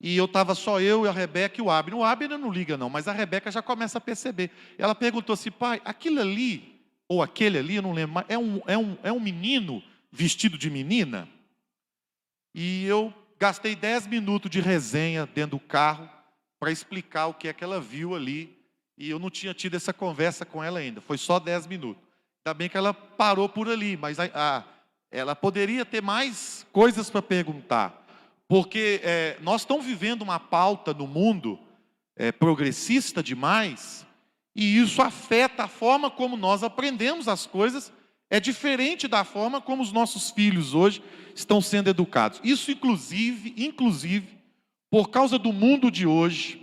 e eu estava só eu e a Rebeca e o Abner. O Abner não liga não, mas a Rebeca já começa a perceber. Ela perguntou assim: pai, aquilo ali, ou aquele ali, eu não lembro mais, é um menino vestido de menina? E eu gastei 10 minutos de resenha dentro do carro para explicar o que é que ela viu ali. E eu não tinha tido essa conversa com ela ainda, foi só 10 minutos. Ainda bem que ela parou por ali, mas ela poderia ter mais coisas para perguntar. Porque nós estamos vivendo uma pauta no mundo progressista demais, e isso afeta a forma como nós aprendemos as coisas, é diferente da forma como os nossos filhos hoje estão sendo educados. Isso inclusive, por causa do mundo de hoje,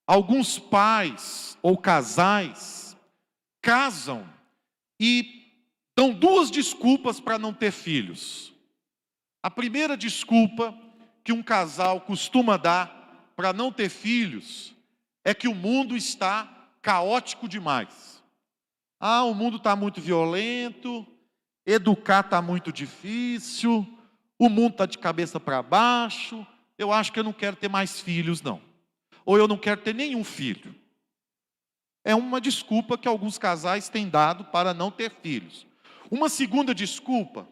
alguns pais ou casais casam e dão duas desculpas para não ter filhos. A primeira desculpa que um casal costuma dar para não ter filhos é que o mundo está caótico demais. O mundo está muito violento, educar está muito difícil, o mundo está de cabeça para baixo, eu acho que eu não quero ter mais filhos não. Ou eu não quero ter nenhum filho. É uma desculpa que alguns casais têm dado para não ter filhos. Uma segunda desculpa,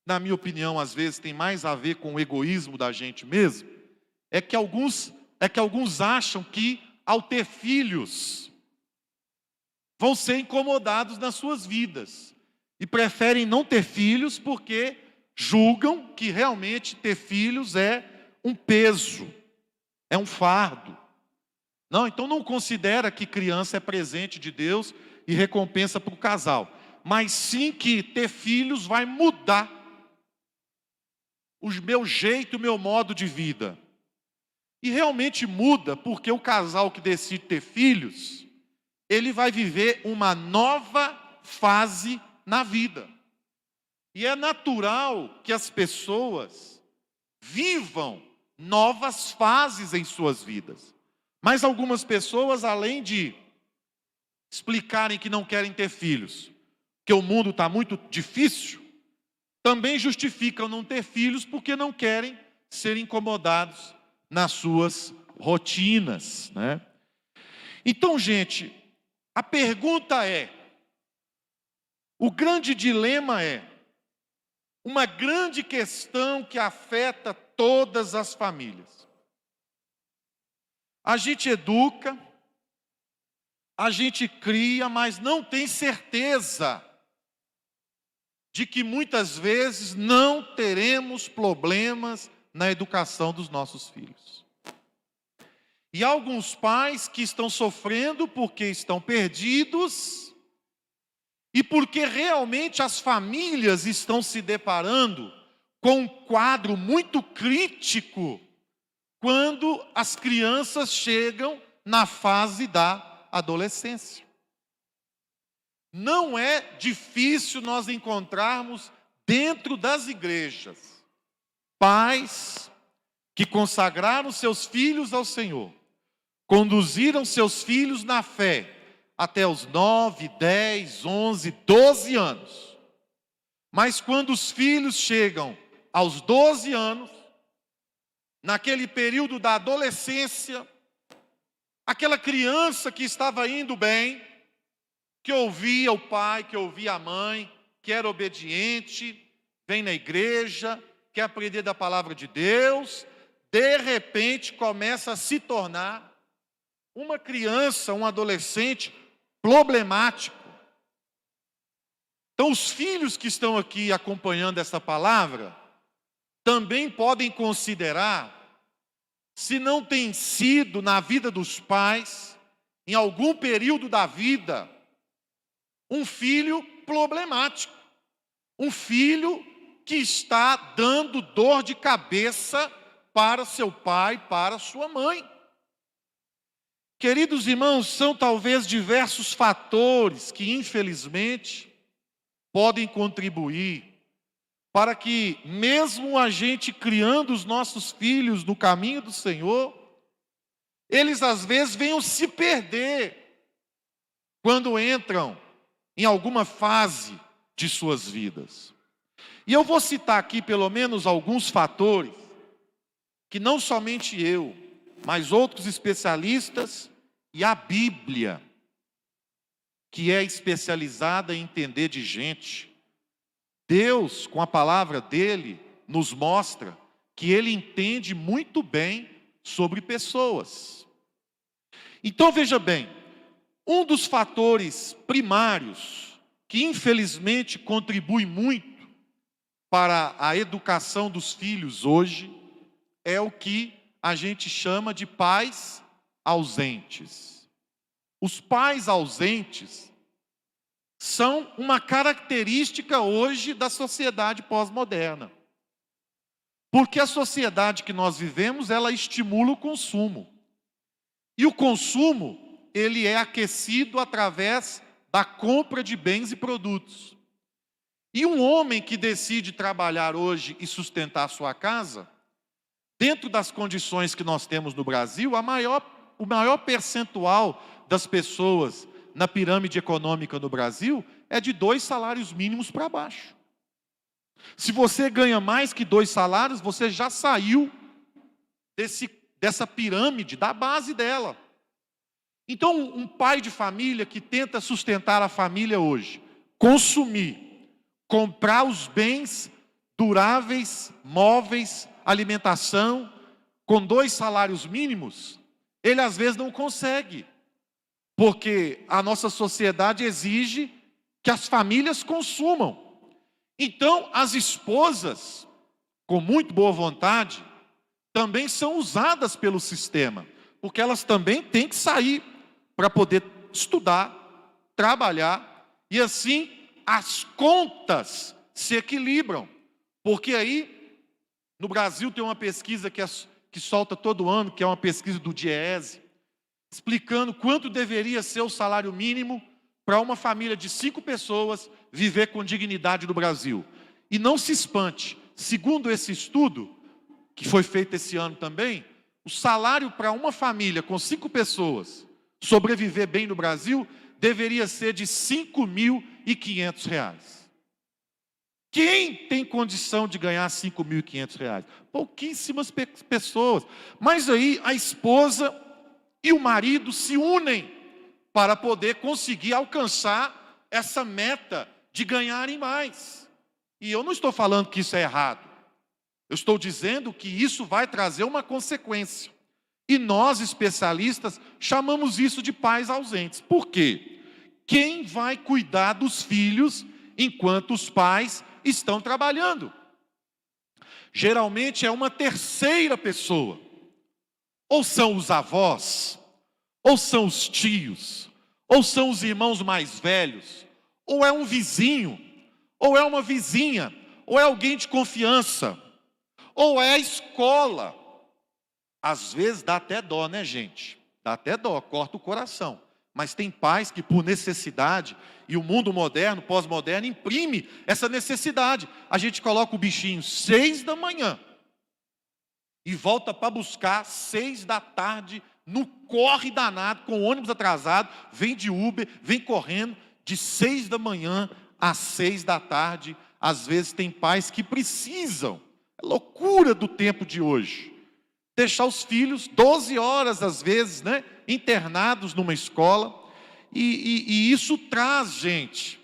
na minha opinião, às vezes tem mais a ver com o egoísmo da gente mesmo, é que alguns acham que ao ter filhos vão ser incomodados nas suas vidas e preferem não ter filhos porque julgam que realmente ter filhos é um peso, é um fardo. Não, então não considera que criança é presente de Deus e recompensa para o casal, mas sim que ter filhos vai mudar o meu jeito, o meu modo de vida. E realmente muda, porque o casal que decide ter filhos, ele vai viver uma nova fase na vida. E é natural que as pessoas vivam novas fases em suas vidas. Mas algumas pessoas, além de explicarem que não querem ter filhos, que o mundo está muito difícil, também justificam não ter filhos porque não querem ser incomodados nas suas rotinas, né? Então, gente, a pergunta é, o grande dilema é, uma grande questão que afeta todas as famílias. A gente educa, a gente cria, mas não tem certeza de que muitas vezes não teremos problemas na educação dos nossos filhos. E há alguns pais que estão sofrendo porque estão perdidos e porque realmente as famílias estão se deparando com um quadro muito crítico quando as crianças chegam na fase da adolescência. Não é difícil nós encontrarmos dentro das igrejas pais que consagraram seus filhos ao Senhor, conduziram seus filhos na fé até os 9, 10, 11, 12 anos. Mas quando os filhos chegam aos 12 anos, naquele período da adolescência, aquela criança que estava indo bem, que ouvia o pai, que ouvia a mãe, que era obediente, vem na igreja, quer aprender da palavra de Deus, de repente começa a se tornar uma criança, um adolescente problemático. Então, os filhos que estão aqui acompanhando essa palavra também podem considerar se não tem sido na vida dos pais, em algum período da vida, um filho problemático, um filho que está dando dor de cabeça para seu pai, para sua mãe. Queridos irmãos, são talvez diversos fatores que, infelizmente, podem contribuir para que, mesmo a gente criando os nossos filhos no caminho do Senhor, eles às vezes venham se perder quando entram em alguma fase de suas vidas. E eu vou citar aqui pelo menos alguns fatores que não somente eu, mas outros especialistas e a Bíblia, que é especializada em entender de gente. Deus, com a palavra dele, nos mostra que ele entende muito bem sobre pessoas. Então veja bem, um dos fatores primários que infelizmente contribui muito para a educação dos filhos hoje é o que a gente chama de pais ausentes. Os pais ausentes são uma característica hoje da sociedade pós-moderna. Porque a sociedade que nós vivemos, ela estimula o consumo. E o consumo, ele é aquecido através da compra de bens e produtos. E um homem que decide trabalhar hoje e sustentar a sua casa, dentro das condições que nós temos no Brasil, o maior percentual das pessoas na pirâmide econômica no Brasil é de 2 salários mínimos para baixo. Se você ganha mais que 2 salários, você já saiu dessa pirâmide, da base dela. Então, um pai de família que tenta sustentar a família hoje, consumir, comprar os bens duráveis, móveis, alimentação, com 2 salários mínimos, ele às vezes não consegue. Porque a nossa sociedade exige que as famílias consumam. Então, as esposas, com muito boa vontade, também são usadas pelo sistema, porque elas também têm que sair para poder estudar, trabalhar, e assim as contas se equilibram. Porque aí, no Brasil tem uma pesquisa que solta todo ano, que é uma pesquisa do DIEESE, explicando quanto deveria ser o salário mínimo para uma família de 5 pessoas viver com dignidade no Brasil. E não se espante, segundo esse estudo, que foi feito esse ano também, o salário para uma família com 5 pessoas sobreviver bem no Brasil deveria ser de R$ 5.500. Quem tem condição de ganhar R$ 5.500? Pouquíssimas pessoas. Mas aí a esposa e o marido se unem para poder conseguir alcançar essa meta de ganharem mais. E eu não estou falando que isso é errado. Eu estou dizendo que isso vai trazer uma consequência. E nós, especialistas, chamamos isso de pais ausentes. Por quê? Quem vai cuidar dos filhos enquanto os pais estão trabalhando? Geralmente é uma terceira pessoa. Ou são os avós, ou são os tios, ou são os irmãos mais velhos, ou é um vizinho, ou é uma vizinha, ou é alguém de confiança, ou é a escola. Às vezes dá até dó, né, gente? Dá até dó, corta o coração. Mas tem pais que, por necessidade, e o mundo moderno, pós-moderno, imprime essa necessidade. A gente coloca o bichinho 6 da manhã e volta para buscar 6 da tarde, no corre danado, com ônibus atrasado, vem de Uber, vem correndo, de 6 da manhã às 6 da tarde. Às vezes tem pais que precisam, é loucura do tempo de hoje, deixar os filhos 12 horas, às vezes, né, internados numa escola, e isso traz, gente,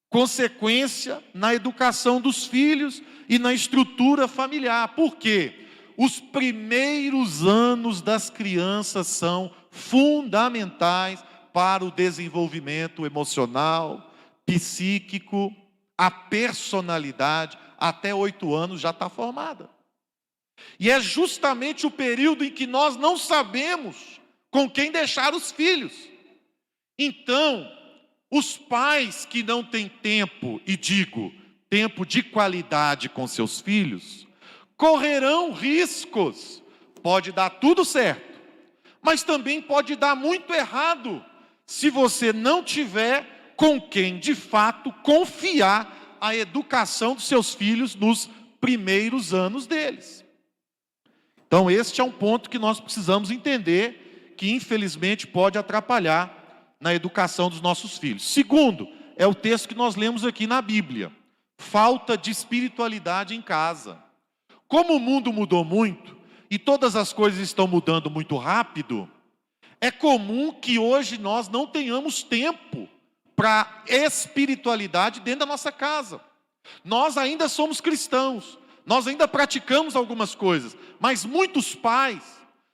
consequência na educação dos filhos e na estrutura familiar. Por quê? Os primeiros anos das crianças são fundamentais para o desenvolvimento emocional, psíquico, a personalidade. Até 8 anos já está formada. E é justamente o período em que nós não sabemos com quem deixar os filhos. Então, os pais que não têm tempo, e digo, tempo de qualidade com seus filhos, correrão riscos. Pode dar tudo certo, mas também pode dar muito errado, se você não tiver com quem, de fato, confiar a educação dos seus filhos nos primeiros anos deles. Então, este é um ponto que nós precisamos entender, que infelizmente pode atrapalhar na educação dos nossos filhos. Segundo, é o texto que nós lemos aqui na Bíblia. falta de espiritualidade em casa. Como o mundo mudou muito e todas as coisas estão mudando muito rápido, é comum que hoje nós não tenhamos tempo para espiritualidade dentro da nossa casa. Nós ainda somos cristãos, nós ainda praticamos algumas coisas, mas muitos pais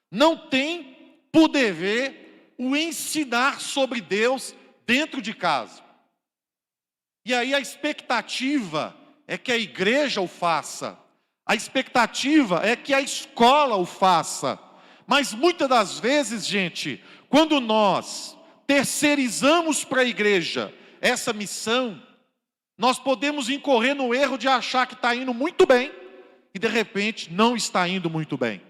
não têm por dever o ensinar sobre Deus dentro de casa. E aí a expectativa é que a igreja o faça, a expectativa é que a escola o faça. Mas muitas das vezes, gente, quando nós terceirizamos para a igreja essa missão, nós podemos incorrer no erro de achar que está indo muito bem e de repente não está indo muito bem.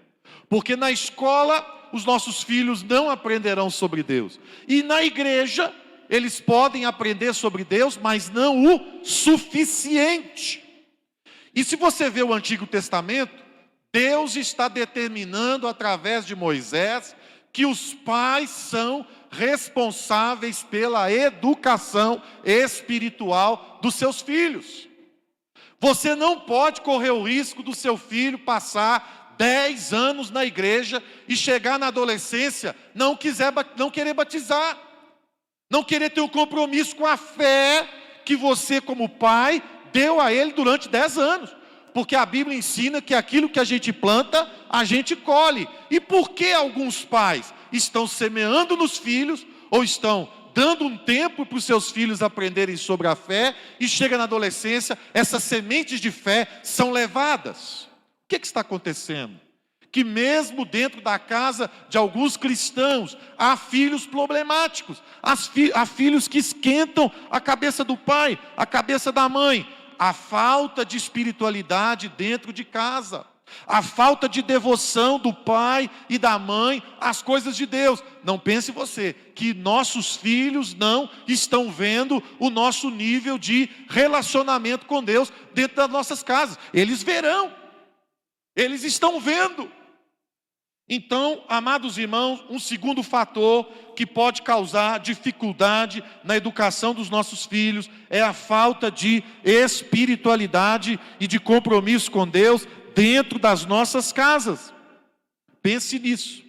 Porque na escola os nossos filhos não aprenderão sobre Deus. E na igreja eles podem aprender sobre Deus, mas não o suficiente. E se você vê o Antigo Testamento, Deus está determinando através de Moisés que os pais são responsáveis pela educação espiritual dos seus filhos. Você não pode correr o risco do seu filho passar 10 anos na igreja e chegar na adolescência, não querer batizar, não querer ter um compromisso com a fé que você como pai deu a ele durante 10 anos. Porque a Bíblia ensina que aquilo que a gente planta, a gente colhe. E por que alguns pais estão semeando nos filhos, ou estão dando um tempo para os seus filhos aprenderem sobre a fé, e chega na adolescência, essas sementes de fé são levadas? O que está acontecendo? Que mesmo dentro da casa de alguns cristãos, há filhos problemáticos, há filhos que esquentam a cabeça do pai, a cabeça da mãe. A falta de espiritualidade dentro de casa, a falta de devoção do pai e da mãe às coisas de Deus. Não pense você que nossos filhos não estão vendo o nosso nível de relacionamento com Deus dentro das nossas casas. Eles verão, eles estão vendo. Então, amados irmãos, um segundo fator que pode causar dificuldade na educação dos nossos filhos é a falta de espiritualidade e de compromisso com Deus dentro das nossas casas. Pense nisso,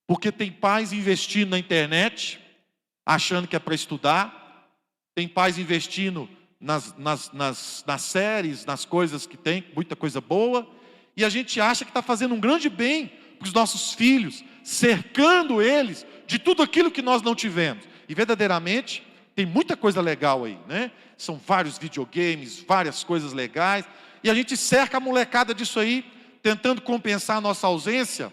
porque tem pais investindo na internet, achando que é para estudar, tem pais investindo nas séries, nas coisas que tem, muita coisa boa, e a gente acha que está fazendo um grande bem para os nossos filhos, cercando eles de tudo aquilo que nós não tivemos. E verdadeiramente tem muita coisa legal aí, né? São vários videogames, várias coisas legais, e a gente cerca a molecada disso aí, tentando compensar a nossa ausência.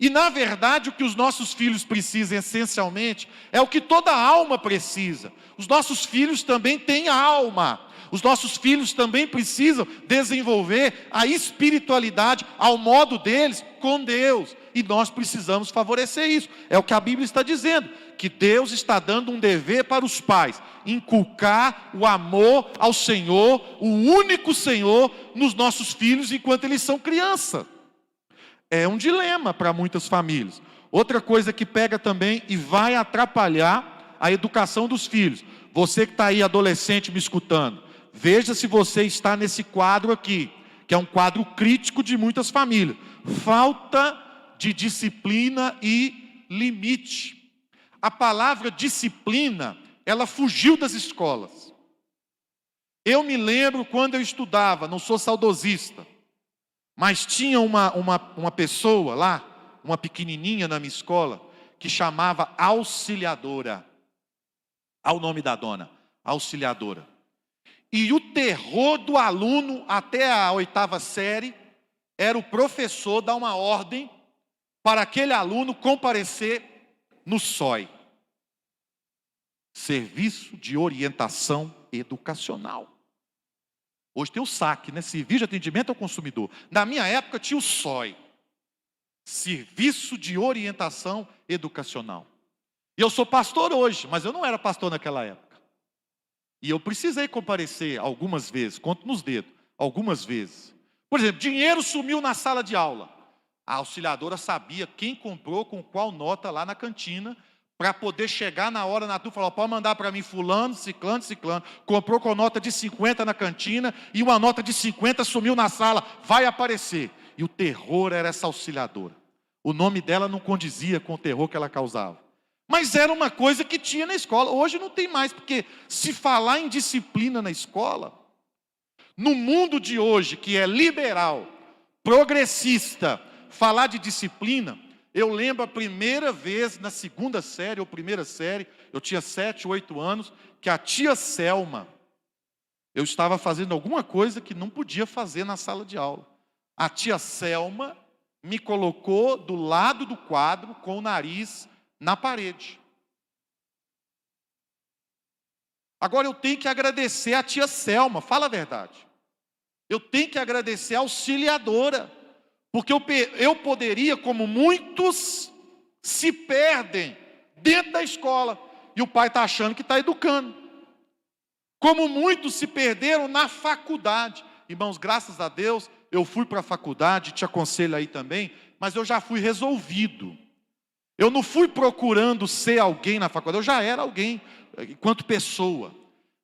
E na verdade o que os nossos filhos precisam essencialmente é o que toda alma precisa. Os nossos filhos também têm alma. Os nossos filhos também precisam desenvolver a espiritualidade ao modo deles com Deus. E nós precisamos favorecer isso. É o que a Bíblia está dizendo. Que Deus está dando um dever para os pais. Inculcar o amor ao Senhor, o único Senhor, nos nossos filhos enquanto eles são criança. É um dilema para muitas famílias. Outra coisa que pega também e vai atrapalhar a educação dos filhos. Você que está aí adolescente me escutando. Veja se você está nesse quadro aqui, que é um quadro crítico de muitas famílias. Falta de disciplina e limite. A palavra disciplina, ela fugiu das escolas. Eu me lembro quando eu estudava, não sou saudosista, mas tinha uma pessoa lá, uma pequenininha na minha escola, que chamava auxiliadora. Ao nome da dona, auxiliadora. E o terror do aluno até a 8ª série era o professor dar uma ordem para aquele aluno comparecer no SOI. Serviço de Orientação Educacional. Hoje tem o SAC, né? Serviço de Atendimento ao Consumidor. Na minha época tinha o SOI. Serviço de Orientação Educacional. E eu sou pastor hoje, mas eu não era pastor naquela época. E eu precisei comparecer algumas vezes, conto nos dedos, algumas vezes. Por exemplo, dinheiro sumiu na sala de aula. A auxiliadora sabia quem comprou com qual nota lá na cantina, para poder chegar na hora na turma e falar: pode mandar para mim fulano, ciclano, comprou com nota de 50 na cantina e uma nota de 50 sumiu na sala, vai aparecer. E o terror era essa auxiliadora. O nome dela não condizia com o terror que ela causava. Mas era uma coisa que tinha na escola. Hoje não tem mais, porque se falar em disciplina na escola, no mundo de hoje, que é liberal, progressista, falar de disciplina, eu lembro a primeira vez, na segunda série ou primeira série, eu tinha 7, 8 anos, que a tia Selma, eu estava fazendo alguma coisa que não podia fazer na sala de aula. A tia Selma me colocou do lado do quadro com o nariz na parede. Agora eu tenho que agradecer a tia Selma, fala a verdade. Eu tenho que agradecer a auxiliadora, porque eu poderia, como muitos se perdem dentro da escola, e o pai está achando que está educando. Como muitos se perderam na faculdade. Irmãos, graças a Deus, eu fui para a faculdade, te aconselho aí também, mas eu já fui resolvido. Eu não fui procurando ser alguém na faculdade, eu já era alguém, enquanto pessoa.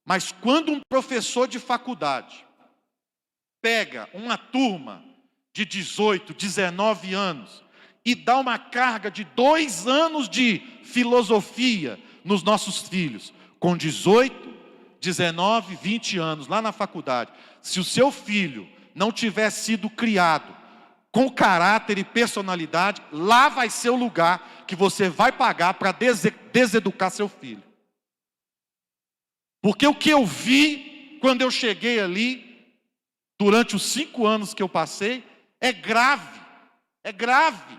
Mas quando um professor de faculdade pega uma turma de 18, 19 anos e dá uma carga de 2 anos de filosofia nos nossos filhos, com 18, 19, 20 anos, lá na faculdade, se o seu filho não tiver sido criado com caráter e personalidade, lá vai ser o lugar que você vai pagar para deseducar seu filho. Porque o que eu vi quando eu cheguei ali, durante os 5 anos que eu passei, é grave, é grave.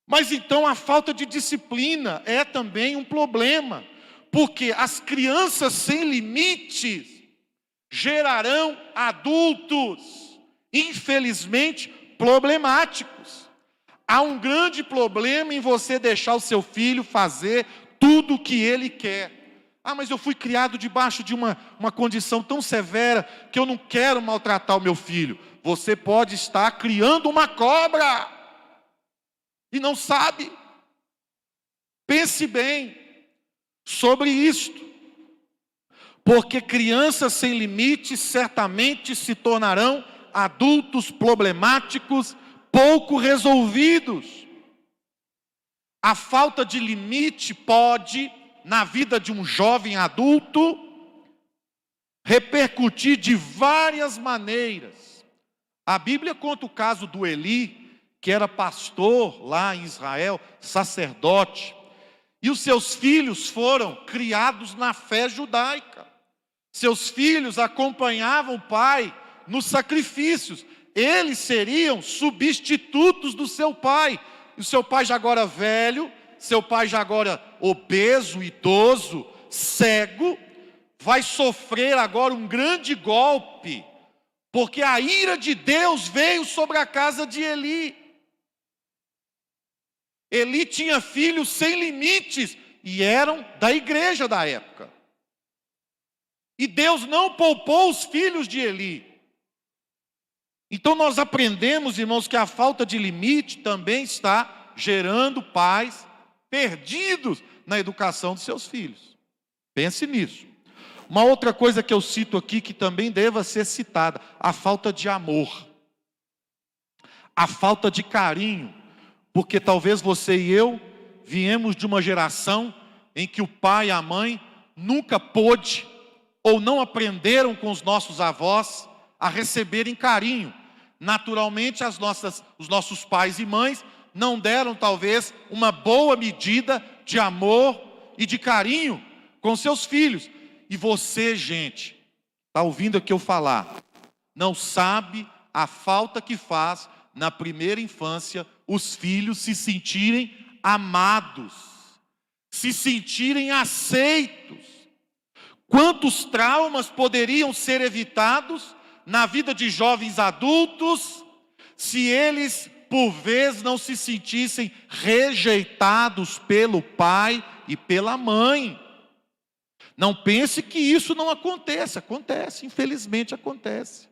Mas então a falta de disciplina é também um problema, porque as crianças sem limites gerarão adultos, infelizmente, problemáticos. Há um grande problema em você deixar o seu filho fazer tudo o que ele quer. Ah, mas eu fui criado debaixo de uma condição tão severa que eu não quero maltratar o meu filho. Você pode estar criando uma cobra e não sabe. Pense bem sobre isto, porque crianças sem limites certamente se tornarão adultos problemáticos, pouco resolvidos. A falta de limite pode, na vida de um jovem adulto, repercutir de várias maneiras. A Bíblia conta o caso do Eli, que era pastor lá em Israel, sacerdote, e os seus filhos foram criados na fé judaica. Seus filhos acompanhavam o pai nos sacrifícios. Eles seriam substitutos do seu pai. E o seu pai já agora velho, seu pai já agora obeso, idoso, cego, vai sofrer agora um grande golpe, porque a ira de Deus veio sobre a casa de Eli. Eli tinha filhos sem limites e eram da igreja da época. E Deus não poupou os filhos de Eli. Então nós aprendemos, irmãos, que a falta de limite também está gerando pais perdidos na educação dos seus filhos. Pense nisso. Uma outra coisa que eu cito aqui, que também deva ser citada, a falta de amor. A falta de carinho. Porque talvez você e eu viemos de uma geração em que o pai e a mãe nunca pôde ou não aprenderam com os nossos avós a receberem carinho. Naturalmente, os nossos pais e mães não deram talvez uma boa medida de amor e de carinho com seus filhos. E você, gente, está ouvindo aqui eu falar, não sabe a falta que faz na primeira infância os filhos se sentirem amados, se sentirem aceitos. Quantos traumas poderiam ser evitados na vida de jovens adultos se eles, por vezes, não se sentissem rejeitados pelo pai e pela mãe? Não pense que isso não acontece, acontece, infelizmente acontece.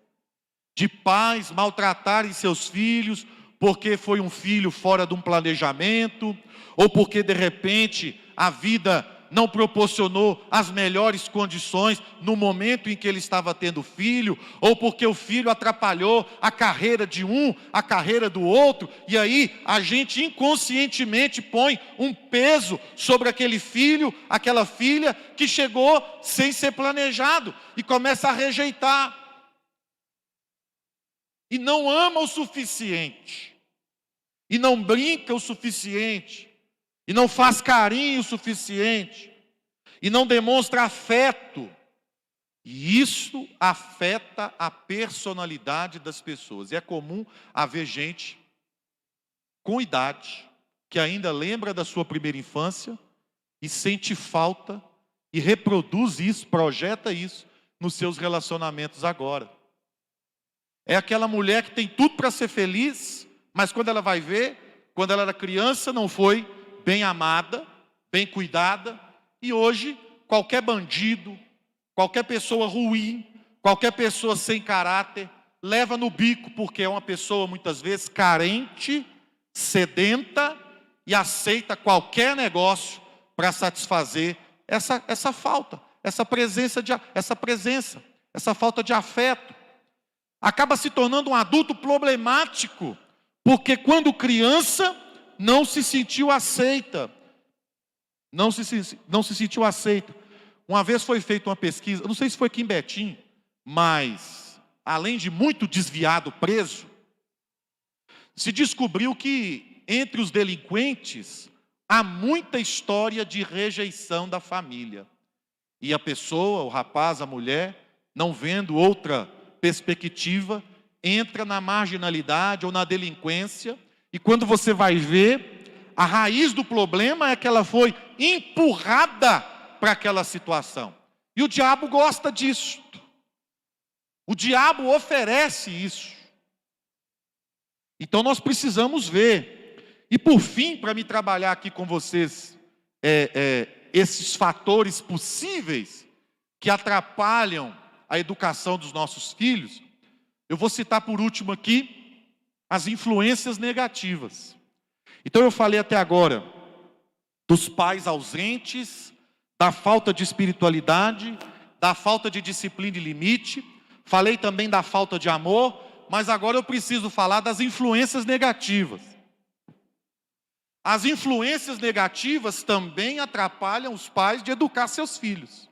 De pais maltratarem seus filhos porque foi um filho fora de um planejamento, ou porque de repente a vida não proporcionou as melhores condições no momento em que ele estava tendo filho, ou porque o filho atrapalhou a carreira de um, a carreira do outro, e aí a gente inconscientemente põe um peso sobre aquele filho, aquela filha que chegou sem ser planejado e começa a rejeitar. E não ama o suficiente, e não brinca o suficiente, e não faz carinho o suficiente, e não demonstra afeto. E isso afeta a personalidade das pessoas. E é comum haver gente com idade que ainda lembra da sua primeira infância e sente falta e reproduz isso, projeta isso nos seus relacionamentos agora. É aquela mulher que tem tudo para ser feliz, mas quando ela vai ver, quando ela era criança, não foi bem amada, bem cuidada, e hoje qualquer bandido, qualquer pessoa ruim, qualquer pessoa sem caráter, leva no bico, porque é uma pessoa muitas vezes carente, sedenta e aceita qualquer negócio para satisfazer essa falta, essa falta de afeto. Acaba se tornando um adulto problemático, porque quando criança não se sentiu aceita. Não se sentiu aceita. Uma vez foi feita uma pesquisa, não sei se foi aqui em Betim, mas além de muito desviado preso, se descobriu que entre os delinquentes há muita história de rejeição da família. E a pessoa, o rapaz, a mulher, não vendo outra perspectiva, entra na marginalidade ou na delinquência, e quando você vai ver, a raiz do problema é que ela foi empurrada para aquela situação. E o diabo gosta disso. O diabo oferece isso. Então nós precisamos ver. E por fim, para me trabalhar aqui com vocês, esses fatores possíveis que atrapalham a educação dos nossos filhos, eu vou citar por último aqui as influências negativas. Então eu falei até agora dos pais ausentes, da falta de espiritualidade, da falta de disciplina e limite, falei também da falta de amor, mas agora eu preciso falar das influências negativas. As influências negativas também atrapalham os pais de educar seus filhos.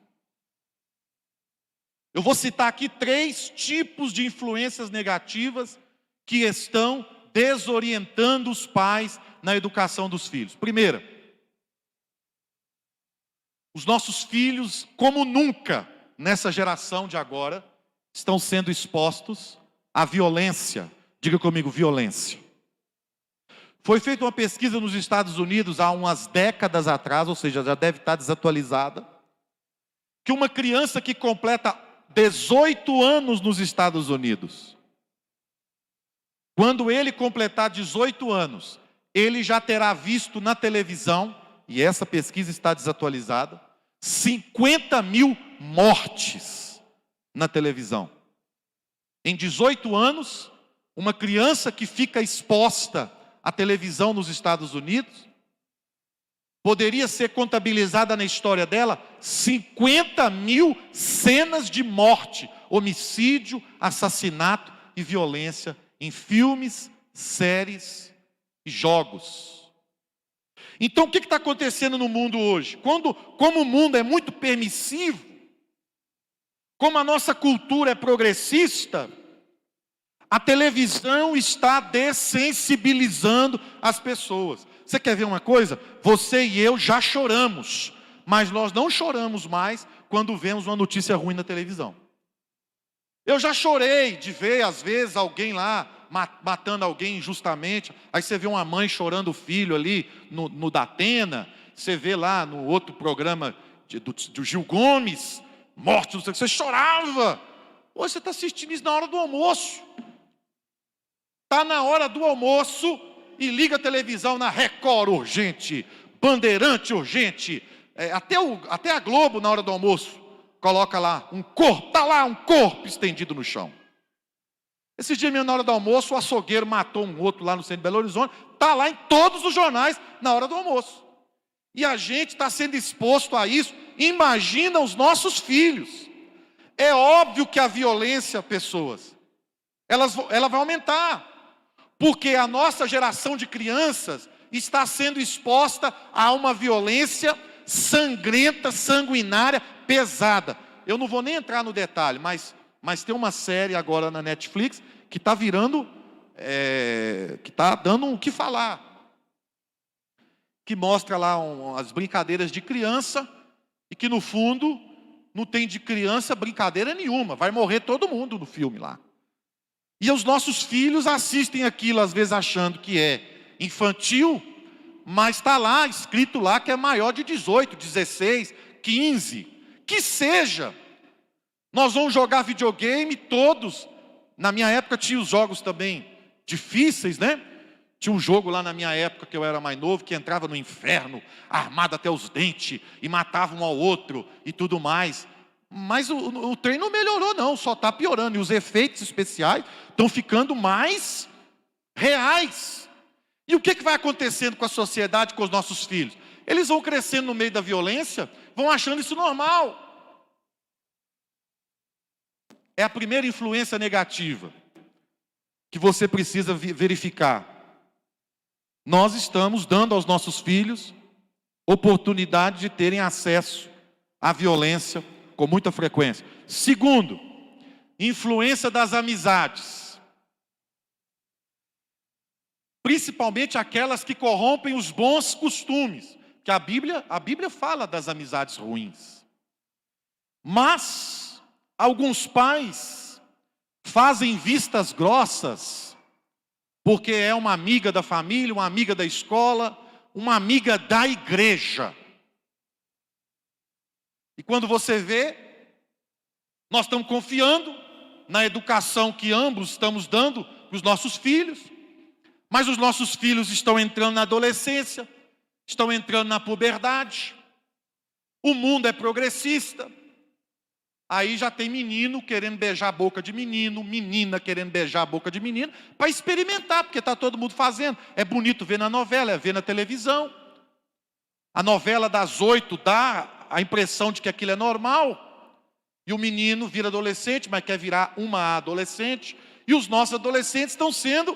Eu vou citar aqui 3 tipos de influências negativas que estão desorientando os pais na educação dos filhos. Primeira, os nossos filhos, como nunca nessa geração de agora, estão sendo expostos à violência. Diga comigo, violência. Foi feita uma pesquisa nos Estados Unidos há umas décadas atrás, ou seja, já deve estar desatualizada, que uma criança que completa 18 anos nos Estados Unidos, quando ele completar 18 anos, ele já terá visto na televisão, e essa pesquisa está desatualizada, 50 mil mortes na televisão. Em 18 anos, uma criança que fica exposta à televisão nos Estados Unidos, poderia ser contabilizada na história dela 50 mil cenas de morte, homicídio, assassinato e violência em filmes, séries e jogos. Então o que está acontecendo no mundo hoje? Como o mundo é muito permissivo, como a nossa cultura é progressista, a televisão está dessensibilizando as pessoas. Você quer ver uma coisa? Você e eu já choramos, mas nós não choramos mais quando vemos uma notícia ruim na televisão. Eu já chorei de ver, às vezes, alguém lá matando alguém injustamente. Aí você vê uma mãe chorando o filho ali no Datena. Você vê lá no outro programa do Gil Gomes, morte, não sei o que. Você chorava. Hoje você está assistindo isso na hora do almoço. Está na hora do almoço e liga a televisão na Record urgente, Bandeirante urgente, até a Globo na hora do almoço coloca lá um corpo, está lá um corpo estendido no chão. Esse dia mesmo, na hora do almoço, o açougueiro matou um outro lá no centro de Belo Horizonte. Está lá em todos os jornais na hora do almoço. E a gente está sendo exposto a isso. Imagina os nossos filhos. É óbvio que a violência, pessoas, ela vai aumentar. Porque a nossa geração de crianças está sendo exposta a uma violência sangrenta, sanguinária, pesada. Eu não vou nem entrar no detalhe, mas tem uma série agora na Netflix que está virando, que está dando o que falar. Que mostra lá as brincadeiras de criança e que no fundo não tem de criança brincadeira nenhuma. Vai morrer todo mundo no filme lá. E os nossos filhos assistem aquilo às vezes achando que é infantil, mas está lá, escrito lá que é maior de 18, 16, 15. Que seja. Nós vamos jogar videogame todos. Na minha época tinha os jogos também difíceis, né? Tinha um jogo lá na minha época, que eu era mais novo, que entrava no inferno, armado até os dentes, e matava um ao outro, e tudo mais. Mas o trem não melhorou não, só está piorando. E os efeitos especiais estão ficando mais reais. E o que vai acontecendo com a sociedade, com os nossos filhos? Eles vão crescendo no meio da violência, vão achando isso normal. É a primeira influência negativa que você precisa verificar. Nós estamos dando aos nossos filhos oportunidade de terem acesso à violência com muita frequência. Segundo, influência das amizades. Principalmente aquelas que corrompem os bons costumes. Que a Bíblia fala das amizades ruins. Mas alguns pais fazem vistas grossas, porque é uma amiga da família, uma amiga da escola, uma amiga da igreja. E quando você vê, nós estamos confiando na educação que ambos estamos dando para os nossos filhos, mas os nossos filhos estão entrando na adolescência, estão entrando na puberdade, o mundo é progressista, aí já tem menino querendo beijar a boca de menino, menina querendo beijar a boca de menina, para experimentar, porque está todo mundo fazendo. É bonito ver na novela, é ver na televisão. A novela das 8 dá a impressão de que aquilo é normal, e o menino vira adolescente, mas quer virar uma adolescente, e os nossos adolescentes estão sendo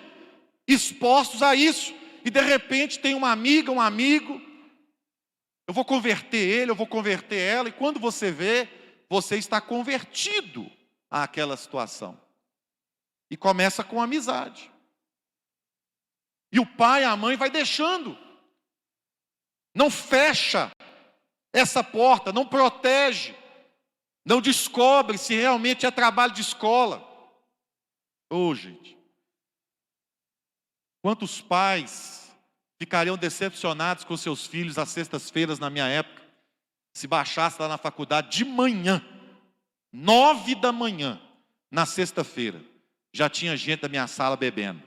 expostos a isso, e de repente tem uma amiga, um amigo, eu vou converter ele, eu vou converter ela, e quando você vê, você está convertido àquela situação. E começa com amizade. E o pai, a mãe vai deixando. Não fecha essa porta, não protege, não descobre se realmente é trabalho de escola. Gente, quantos pais ficariam decepcionados com seus filhos às sextas-feiras na minha época, se baixasse lá na faculdade de manhã, 9 da manhã, na sexta-feira, já tinha gente da minha sala bebendo,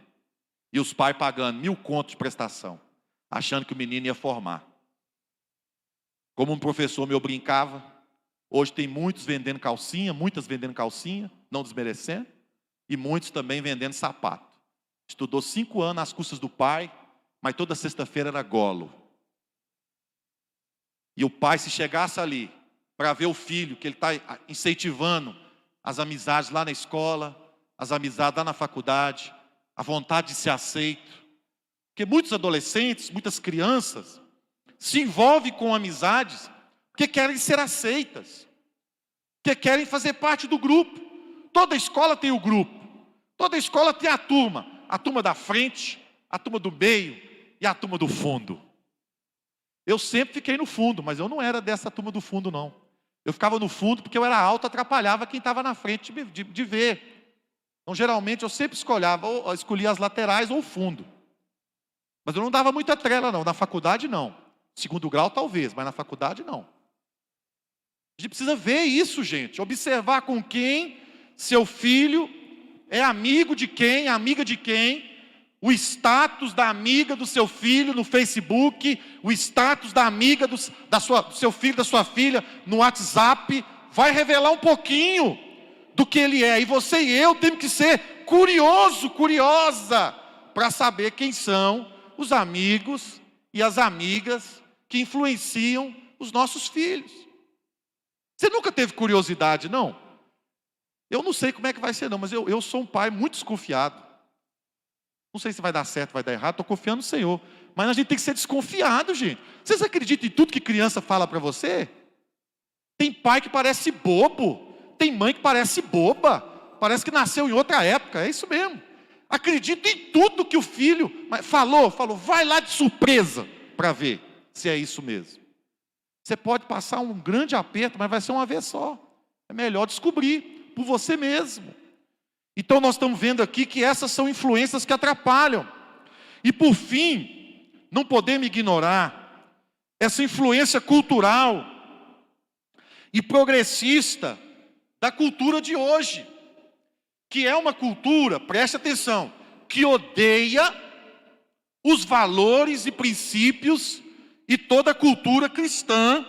e os pais pagando 1.000 contos de prestação, achando que o menino ia formar. Como um professor meu brincava, hoje tem muitos vendendo calcinha, muitas vendendo calcinha, não desmerecendo, e muitos também vendendo sapato. Estudou 5 anos às custas do pai, mas toda sexta-feira era golo. E o pai, se chegasse ali, para ver o filho, que ele está incentivando as amizades lá na escola, as amizades lá na faculdade, a vontade de ser aceito. Porque muitos adolescentes, muitas crianças, se envolvem com amizades porque querem ser aceitas, porque querem fazer parte do grupo. Toda escola tem o grupo, toda escola tem a turma da frente, a turma do meio e a turma do fundo. Eu sempre fiquei no fundo, mas eu não era dessa turma do fundo, não. Eu ficava no fundo porque eu era alto, atrapalhava quem estava na frente de ver. Então, geralmente, eu sempre escolhia as laterais ou o fundo. Mas eu não dava muita trela, não. Na faculdade, não. Segundo grau, talvez, mas na faculdade, não. A gente precisa ver isso, gente. Observar com quem seu filho é amigo de quem, amiga de quem. O status da amiga do seu filho no Facebook, o status da amiga do seu filho, da sua filha no WhatsApp, vai revelar um pouquinho do que ele é. E você e eu temos que ser curioso, curiosa, para saber quem são os amigos e as amigas que influenciam os nossos filhos. Você nunca teve curiosidade, não? Eu não sei como é que vai ser, não, mas eu sou um pai muito desconfiado. Não sei se vai dar certo, vai dar errado, estou confiando no Senhor. Mas a gente tem que ser desconfiado, gente. Vocês acreditam em tudo que criança fala para você? Tem pai que parece bobo, tem mãe que parece boba, parece que nasceu em outra época, é isso mesmo. Acredita em tudo que o filho falou, vai lá de surpresa para ver se é isso mesmo. Você pode passar um grande aperto, mas vai ser uma vez só. É melhor descobrir por você mesmo. Então nós estamos vendo aqui que essas são influências que atrapalham. E por fim, não podemos ignorar essa influência cultural e progressista da cultura de hoje, que é uma cultura, preste atenção, que odeia os valores e princípios e toda a cultura cristã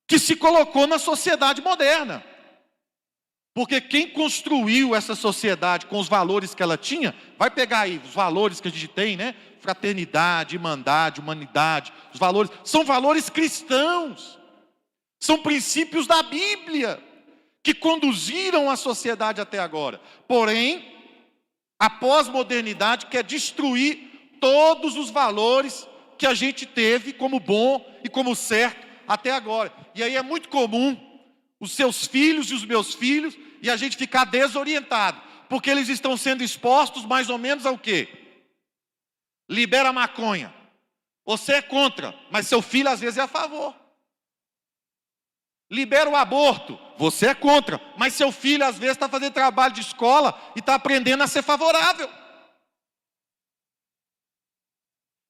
que se colocou na sociedade moderna. Porque quem construiu essa sociedade com os valores que ela tinha, vai pegar aí os valores que a gente tem, né? Fraternidade, irmandade, humanidade, os valores, são valores cristãos. São princípios da Bíblia que conduziram a sociedade até agora. Porém, a pós-modernidade quer destruir todos os valores que a gente teve como bom e como certo até agora. E aí é muito comum os seus filhos e os meus filhos e a gente ficar desorientado, porque eles estão sendo expostos mais ou menos ao quê? Libera a maconha. Você é contra, mas seu filho às vezes é a favor. Libera o aborto. Você é contra, mas seu filho às vezes está fazendo trabalho de escola e está aprendendo a ser favorável.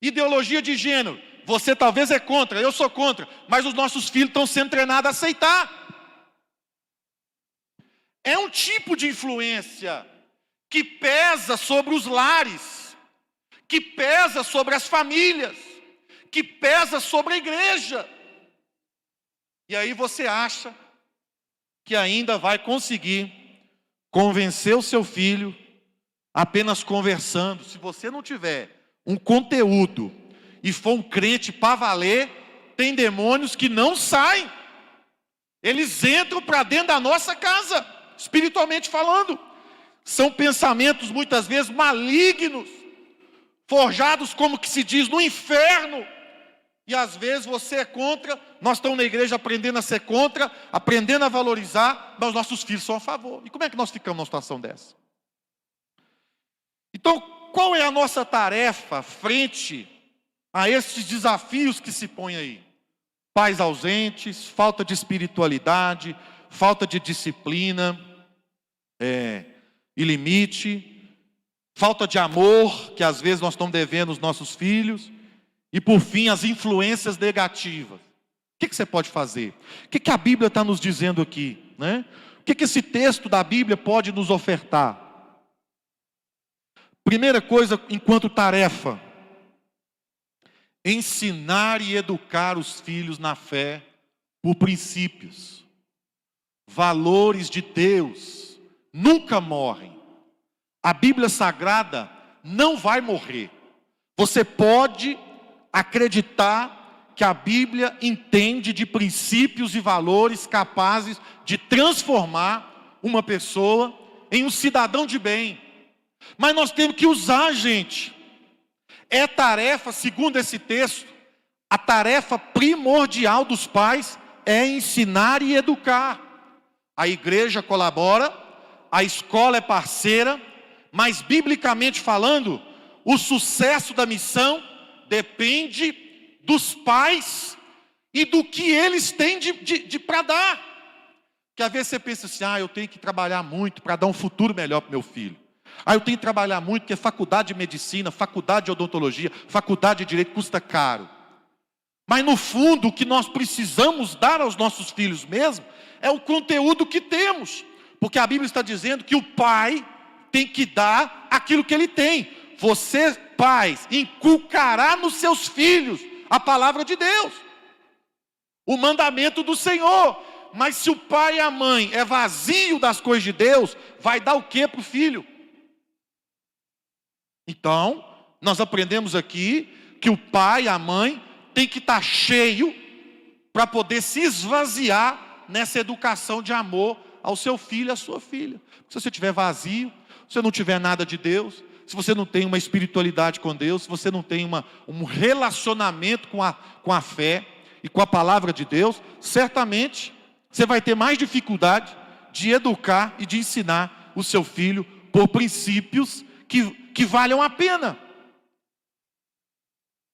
Ideologia de gênero. Você talvez é contra, eu sou contra, mas os nossos filhos estão sendo treinados a aceitar. É um tipo de influência que pesa sobre os lares, que pesa sobre as famílias, que pesa sobre a igreja. E aí você acha que ainda vai conseguir convencer o seu filho apenas conversando. Se você não tiver um conteúdo e for um crente para valer, tem demônios que não saem. Eles entram para dentro da nossa casa, espiritualmente falando. São pensamentos muitas vezes malignos, forjados como que se diz no inferno. E às vezes você é contra, nós estamos na igreja aprendendo a ser contra, aprendendo a valorizar, mas os nossos filhos são a favor. E como é que nós ficamos numa situação dessa? Então, qual é a nossa tarefa frente a esses desafios que se põem aí? Pais ausentes, falta de espiritualidade, falta de disciplina e limite, falta de amor, que às vezes nós estamos devendo aos nossos filhos. E por fim, as influências negativas. O que você pode fazer? O que a Bíblia está nos dizendo aqui, né? O que esse texto da Bíblia pode nos ofertar? Primeira coisa, enquanto tarefa, ensinar e educar os filhos na fé por princípios. Valores de Deus nunca morrem. A Bíblia Sagrada não vai morrer. Você pode acreditar que a Bíblia entende de princípios e valores capazes de transformar uma pessoa em um cidadão de bem. Mas nós temos que usar, gente. É tarefa, segundo esse texto, a tarefa primordial dos pais é ensinar e educar. A igreja colabora, a escola é parceira, mas biblicamente falando, o sucesso da missão depende dos pais e do que eles têm para dar. Que às vezes você pensa assim, eu tenho que trabalhar muito para dar um futuro melhor para o meu filho. Eu tenho que trabalhar muito porque faculdade de medicina, faculdade de odontologia, faculdade de direito custa caro. Mas no fundo o que nós precisamos dar aos nossos filhos mesmo é o conteúdo que temos. Porque a Bíblia está dizendo que o pai tem que dar aquilo que ele tem. Você, pais, inculcará nos seus filhos a palavra de Deus, o mandamento do Senhor. Mas se o pai e a mãe é vazio das coisas de Deus, vai dar o que para o filho? Então, nós aprendemos aqui que o pai e a mãe tem que estar cheio para poder se esvaziar nessa educação de amor ao seu filho e à sua filha. Se você estiver vazio, se você não tiver nada de Deus, se você não tem uma espiritualidade com Deus, se você não tem um relacionamento com a fé e com a palavra de Deus, certamente você vai ter mais dificuldade de educar e de ensinar o seu filho por princípios que valham a pena.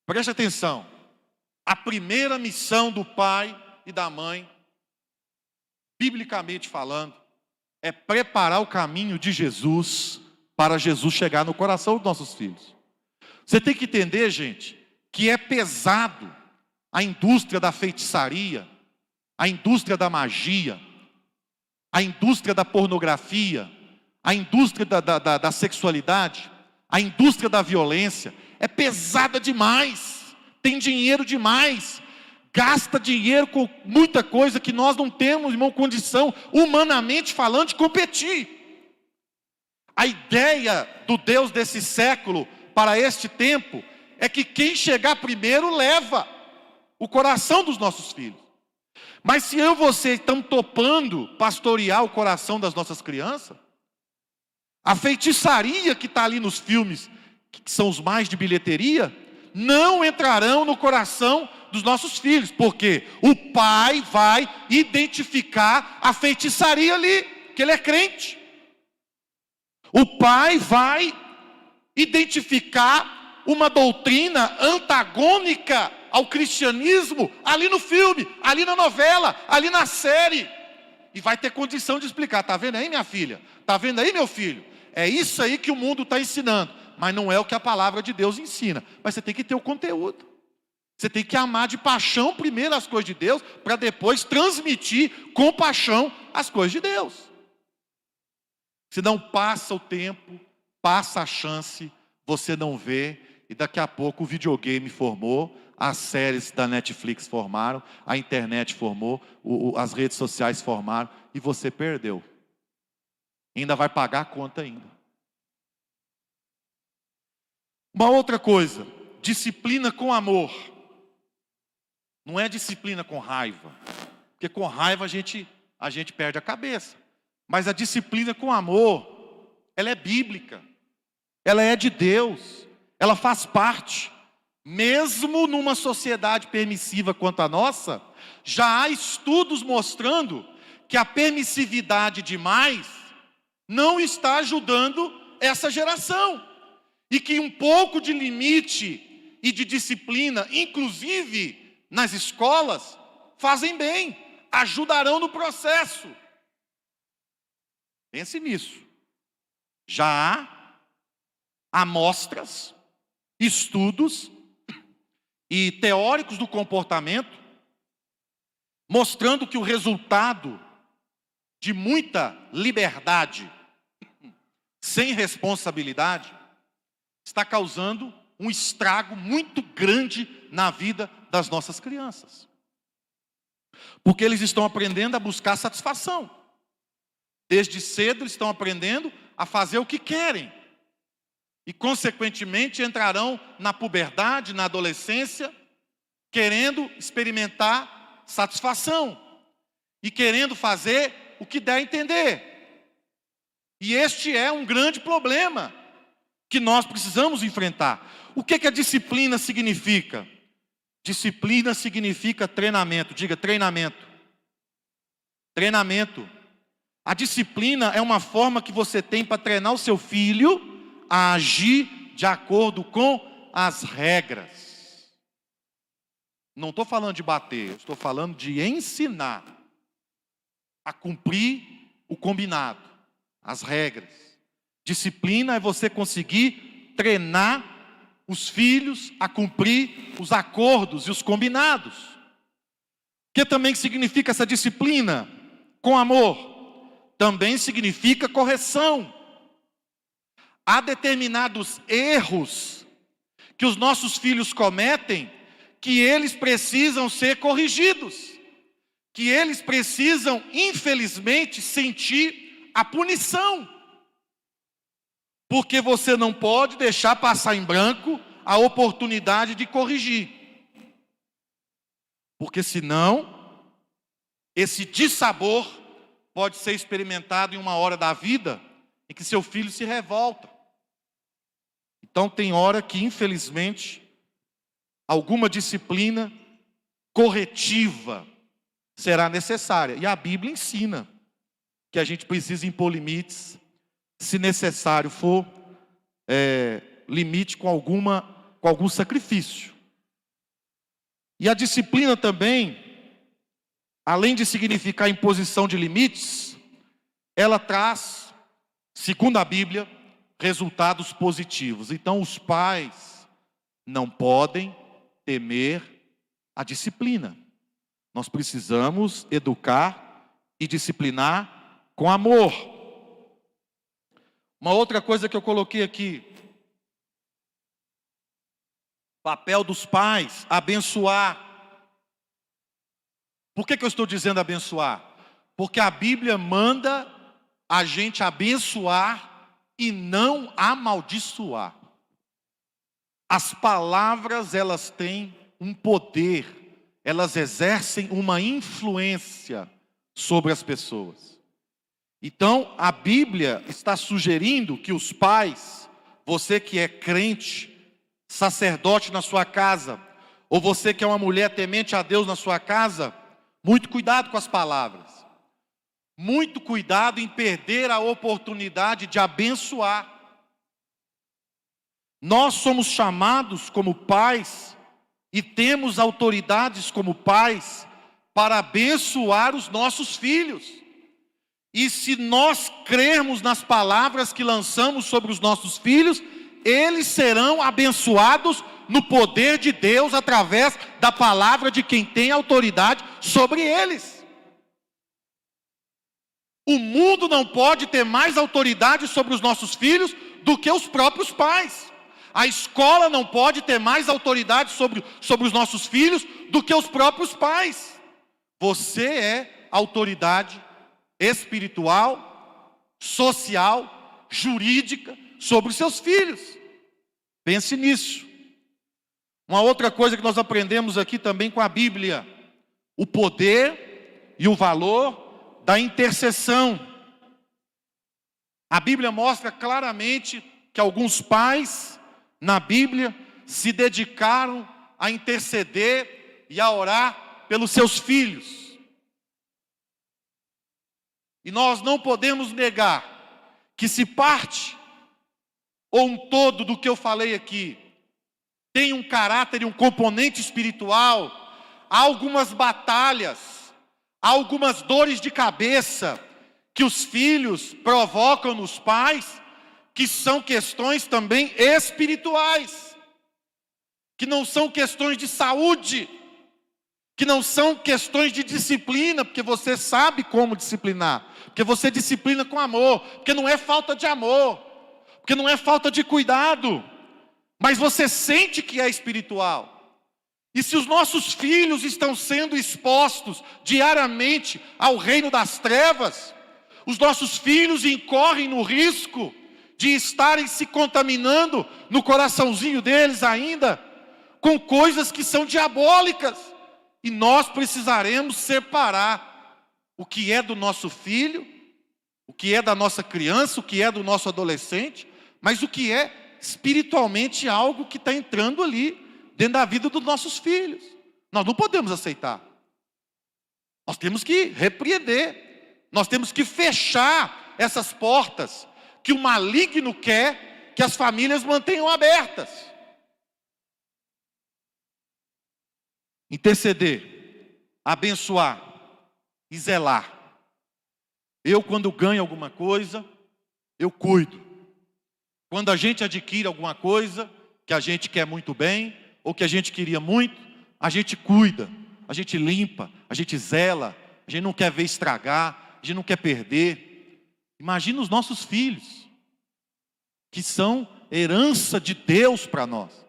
Preste atenção. A primeira missão do pai e da mãe, biblicamente falando, é preparar o caminho de Jesus para Jesus chegar no coração dos nossos filhos. Você tem que entender, gente, que é pesado a indústria da feitiçaria, a indústria da magia, a indústria da pornografia, a indústria da sexualidade, a indústria da violência. É pesada demais, tem dinheiro demais, gasta dinheiro com muita coisa que nós não temos, irmão, condição, humanamente falando, de competir. A ideia do Deus desse século para este tempo é que quem chegar primeiro leva o coração dos nossos filhos. Mas se eu e você estamos topando pastorear o coração das nossas crianças, a feitiçaria que está ali nos filmes, que são os mais de bilheteria, não entrarão no coração dos nossos filhos, porque o pai vai identificar a feitiçaria ali, que ele é crente. O pai vai identificar uma doutrina antagônica ao cristianismo ali no filme, ali na novela, ali na série, e vai ter condição de explicar. Está vendo aí, minha filha? Está vendo aí, meu filho? É isso aí que o mundo está ensinando, mas não é o que a palavra de Deus ensina. Mas você tem que ter o conteúdo. Você tem que amar de paixão primeiro as coisas de Deus, para depois transmitir com paixão as coisas de Deus. Senão passa o tempo, passa a chance, você não vê, e daqui a pouco o videogame formou, as séries da Netflix formaram, a internet formou, as redes sociais formaram, e você perdeu. Ainda vai pagar a conta ainda. Uma outra coisa, disciplina com amor. Não é disciplina com raiva, porque com raiva a gente perde a cabeça. Mas a disciplina com amor, ela é bíblica, ela é de Deus, ela faz parte. Mesmo numa sociedade permissiva quanto a nossa, já há estudos mostrando que a permissividade demais não está ajudando essa geração. E que um pouco de limite e de disciplina, inclusive nas escolas, fazem bem, ajudarão no processo. Pense nisso. Já há amostras, estudos e teóricos do comportamento mostrando que o resultado de muita liberdade sem responsabilidade está causando um estrago muito grande na vida das nossas crianças. Porque eles estão aprendendo a buscar satisfação. Desde cedo eles estão aprendendo a fazer o que querem. E consequentemente entrarão na puberdade, na adolescência, querendo experimentar satisfação. E querendo fazer o que der a entender. E este é um grande problema que nós precisamos enfrentar. O que a disciplina significa? Disciplina significa treinamento. Diga, treinamento. Treinamento. A disciplina é uma forma que você tem para treinar o seu filho a agir de acordo com as regras. Não estou falando de bater, estou falando de ensinar a cumprir o combinado, as regras. Disciplina é você conseguir treinar os filhos a cumprir os acordos e os combinados. O que também significa essa disciplina? Com amor. Também significa correção. Há determinados erros que os nossos filhos cometem que eles precisam ser corrigidos. Que eles precisam, infelizmente, sentir a punição. Porque você não pode deixar passar em branco a oportunidade de corrigir. Porque senão, esse dissabor pode ser experimentado em uma hora da vida em que seu filho se revolta. Então tem hora que, infelizmente, alguma disciplina corretiva será necessária. E a Bíblia ensina que a gente precisa impor limites, se necessário for, limite com algum sacrifício. E a disciplina também, além de significar imposição de limites, ela traz, segundo a Bíblia, resultados positivos. Então os pais não podem temer a disciplina. Nós precisamos educar e disciplinar com amor. Uma outra coisa que eu coloquei aqui: papel dos pais, abençoar. Por que eu estou dizendo abençoar? Porque a Bíblia manda a gente abençoar e não amaldiçoar. As palavras, elas têm um poder, elas exercem uma influência sobre as pessoas. Então, a Bíblia está sugerindo que os pais, você que é crente, sacerdote na sua casa, ou você que é uma mulher temente a Deus na sua casa, muito cuidado com as palavras. Muito cuidado em perder a oportunidade de abençoar. Nós somos chamados como pais e temos autoridades como pais para abençoar os nossos filhos. E se nós crermos nas palavras que lançamos sobre os nossos filhos, eles serão abençoados no poder de Deus através da palavra de quem tem autoridade sobre eles. O mundo não pode ter mais autoridade sobre os nossos filhos do que os próprios pais. A escola não pode ter mais autoridade sobre os nossos filhos do que os próprios pais. Você é autoridade espiritual, social, jurídica sobre os seus filhos. Pense nisso. Uma outra coisa que nós aprendemos aqui também com a Bíblia: o poder e o valor da intercessão. A Bíblia mostra claramente que alguns pais na Bíblia se dedicaram a interceder e a orar pelos seus filhos. E nós não podemos negar que se parte ou um todo do que eu falei aqui tem um caráter e um componente espiritual, há algumas batalhas, há algumas dores de cabeça que os filhos provocam nos pais, que são questões também espirituais, que não são questões de saúde, que não são questões de disciplina, porque você sabe como disciplinar, porque você disciplina com amor, porque não é falta de amor, porque não é falta de cuidado, mas você sente que é espiritual. E se os nossos filhos estão sendo expostos diariamente ao reino das trevas, os nossos filhos incorrem no risco de estarem se contaminando no coraçãozinho deles ainda com coisas que são diabólicas. E nós precisaremos separar o que é do nosso filho, o que é da nossa criança, o que é do nosso adolescente, mas o que é espiritualmente algo que está entrando ali dentro da vida dos nossos filhos. Nós não podemos aceitar. Nós temos que repreender. Nós temos que fechar essas portas que o maligno quer que as famílias mantenham abertas. Interceder, abençoar e zelar. Eu, quando ganho alguma coisa, eu cuido. Quando a gente adquire alguma coisa que a gente quer muito bem, ou que a gente queria muito, a gente cuida, a gente limpa, a gente zela, a gente não quer ver estragar, a gente não quer perder. Imagina os nossos filhos, que são herança de Deus para nós,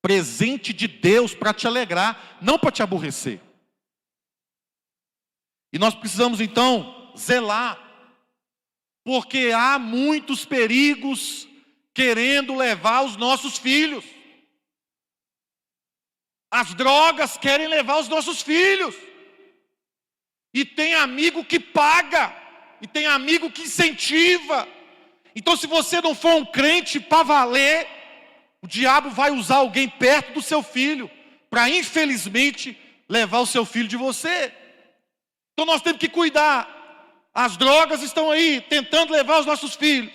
presente de Deus para te alegrar, não para te aborrecer. E nós precisamos então zelar, porque há muitos perigos querendo levar os nossos filhos. As drogas querem levar os nossos filhos. E tem amigo que paga, e tem amigo que incentiva. Então, se você não for um crente para valer, o diabo vai usar alguém perto do seu filho para, infelizmente, levar o seu filho de você. Então nós temos que cuidar. As drogas estão aí, tentando levar os nossos filhos.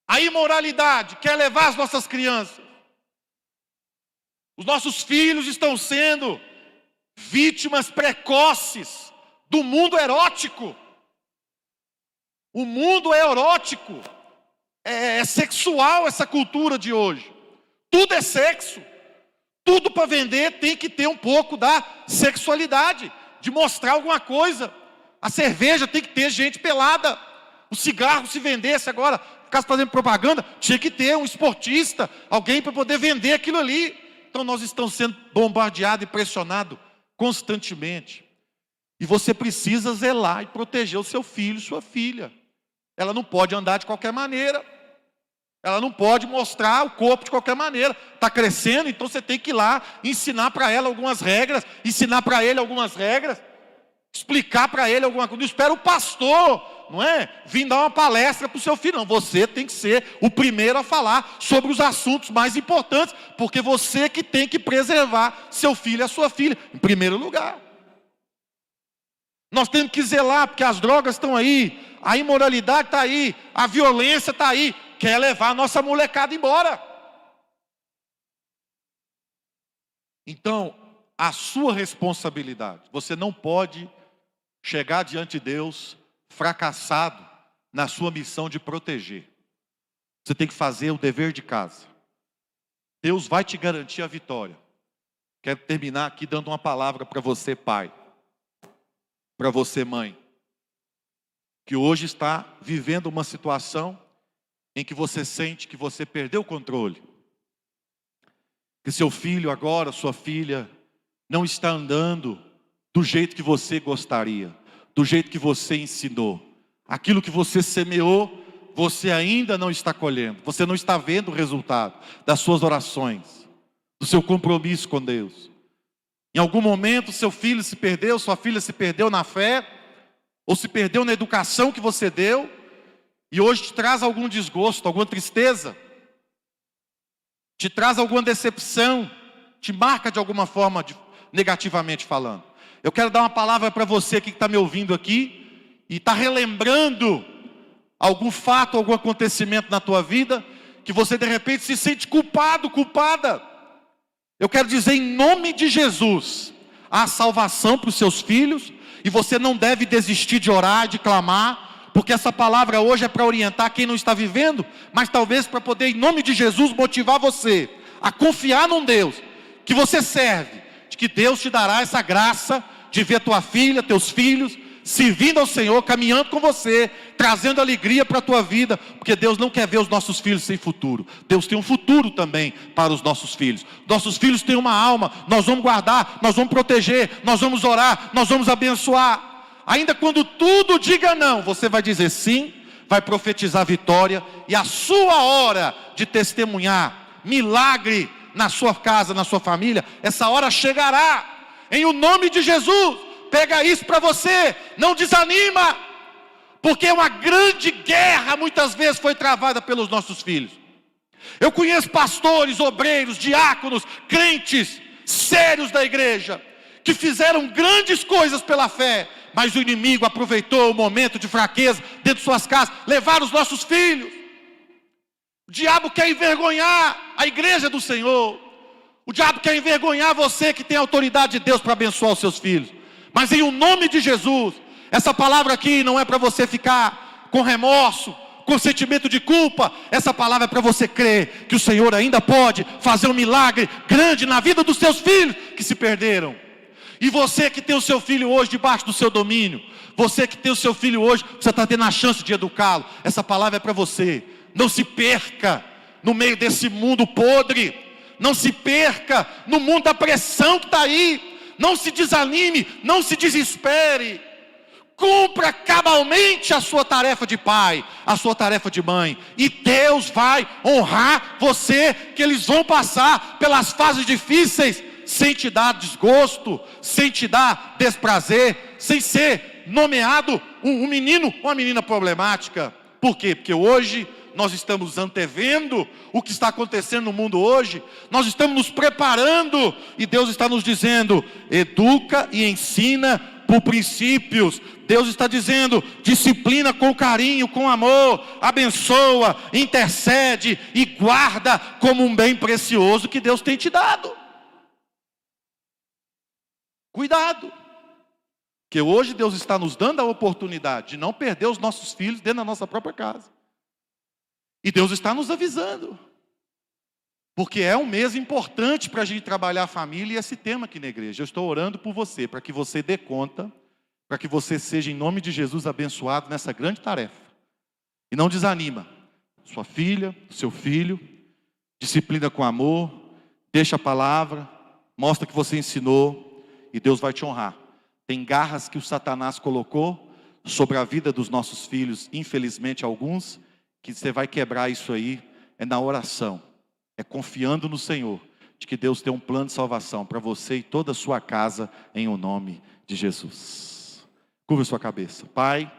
A imoralidade quer levar as nossas crianças. Os nossos filhos estão sendo vítimas precoces do mundo erótico. O mundo é erótico. É sexual essa cultura de hoje. Tudo é sexo. Tudo para vender tem que ter um pouco da sexualidade, de mostrar alguma coisa. A cerveja tem que ter gente pelada. O cigarro, se vendesse agora, ficasse fazendo propaganda, tinha que ter um esportista, alguém para poder vender aquilo ali. Então nós estamos sendo bombardeados e pressionados constantemente. E você precisa zelar e proteger o seu filho, sua filha. Ela não pode andar de qualquer maneira. Ela não pode mostrar o corpo de qualquer maneira. Está crescendo, então você tem que ir lá ensinar para ela algumas regras, ensinar para ele algumas regras, explicar para ele alguma coisa. Não espera o pastor, não é? Vir dar uma palestra para o seu filho. Não, você tem que ser o primeiro a falar sobre os assuntos mais importantes, porque você que tem que preservar seu filho e a sua filha, em primeiro lugar. Nós temos que zelar, porque as drogas estão aí, a imoralidade está aí, a violência está aí, quer levar a nossa molecada embora. Então, a sua responsabilidade, você não pode chegar diante de Deus fracassado na sua missão de proteger. Você tem que fazer o dever de casa. Deus vai te garantir a vitória. Quero terminar aqui dando uma palavra para você, pai, para você, mãe, que hoje está vivendo uma situação em que você sente que você perdeu o controle, que seu filho agora, sua filha, não está andando do jeito que você gostaria, do jeito que você ensinou. Aquilo que você semeou, você ainda não está colhendo, você não está vendo o resultado das suas orações, do seu compromisso com Deus. Em algum momento seu filho se perdeu, sua filha se perdeu na fé, ou se perdeu na educação que você deu, e hoje te traz algum desgosto, alguma tristeza, te traz alguma decepção, te marca de alguma forma, negativamente falando. Eu quero dar uma palavra para você que está me ouvindo aqui, e está relembrando algum fato, algum acontecimento na tua vida, que você de repente se sente culpado, culpada. Eu quero dizer em nome de Jesus, há salvação para os seus filhos, e você não deve desistir de orar, de clamar, porque essa palavra hoje é para orientar quem não está vivendo, mas talvez para poder, em nome de Jesus, motivar você a confiar num Deus que você serve, de que Deus te dará essa graça de ver tua filha, teus filhos, servindo ao Senhor, caminhando com você, trazendo alegria para a tua vida, porque Deus não quer ver os nossos filhos sem futuro. Deus tem um futuro também para os nossos filhos. Nossos filhos têm uma alma, nós vamos guardar, nós vamos proteger, nós vamos orar, nós vamos abençoar. Ainda quando tudo diga não, você vai dizer sim, vai profetizar vitória, e a sua hora de testemunhar milagre na sua casa, na sua família, essa hora chegará, em o nome de Jesus. Pega isso para você, não desanima, porque uma grande guerra muitas vezes foi travada pelos nossos filhos. Eu conheço pastores, obreiros, diáconos, crentes sérios da igreja, que fizeram grandes coisas pela fé, mas o inimigo aproveitou o momento de fraqueza dentro de suas casas, levaram os nossos filhos. O diabo quer envergonhar a igreja do Senhor. O diabo quer envergonhar você que tem a autoridade de Deus para abençoar os seus filhos. Mas em o nome de Jesus, essa palavra aqui não é para você ficar com remorso, com sentimento de culpa. Essa palavra é para você crer que o Senhor ainda pode fazer um milagre grande na vida dos seus filhos que se perderam. E você que tem o seu filho hoje debaixo do seu domínio, você que tem o seu filho hoje, você está tendo a chance de educá-lo. Essa palavra é para você. Não se perca no meio desse mundo podre. Não se perca no mundo da pressão que está aí. Não se desanime, não se desespere. cumpra cabalmente a sua tarefa de pai, a sua tarefa de mãe, e Deus vai honrar você, que eles vão passar pelas fases difíceis, sem te dar desgosto, sem te dar desprazer, sem ser nomeado um menino ou uma menina problemática. Por quê? Porque hoje nós estamos antevendo o que está acontecendo no mundo hoje, nós estamos nos preparando, e Deus está nos dizendo: educa e ensina por princípios. Deus está dizendo: disciplina com carinho, com amor, abençoa, intercede e guarda como um bem precioso que Deus tem te dado. Cuidado, porque hoje Deus está nos dando a oportunidade de não perder os nossos filhos dentro da nossa própria casa. E Deus está nos avisando, porque é um mês importante para a gente trabalhar a família e esse tema aqui na igreja. Eu estou orando por você, para que você dê conta, para que você seja, em nome de Jesus, abençoado nessa grande tarefa. E não desanima. Sua filha, seu filho, disciplina com amor, deixa a palavra, mostra que você ensinou, e Deus vai te honrar. Tem garras que o Satanás colocou sobre a vida dos nossos filhos, infelizmente alguns, que você vai quebrar isso aí, é na oração, é confiando no Senhor, de que Deus tem um plano de salvação para você e toda a sua casa, em o nome de Jesus. Curva sua cabeça. Pai,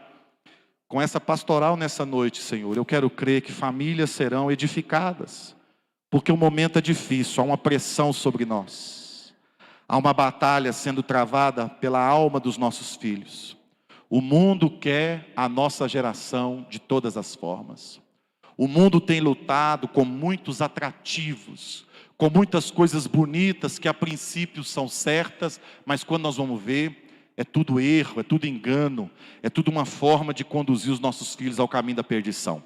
com essa pastoral nessa noite, Senhor, eu quero crer que famílias serão edificadas, porque o momento é difícil, há uma pressão sobre nós. Há uma batalha sendo travada pela alma dos nossos filhos. O mundo quer a nossa geração de todas as formas. O mundo tem lutado com muitos atrativos, com muitas coisas bonitas que a princípio são certas, mas quando nós vamos ver, é tudo erro, é tudo engano, é tudo uma forma de conduzir os nossos filhos ao caminho da perdição.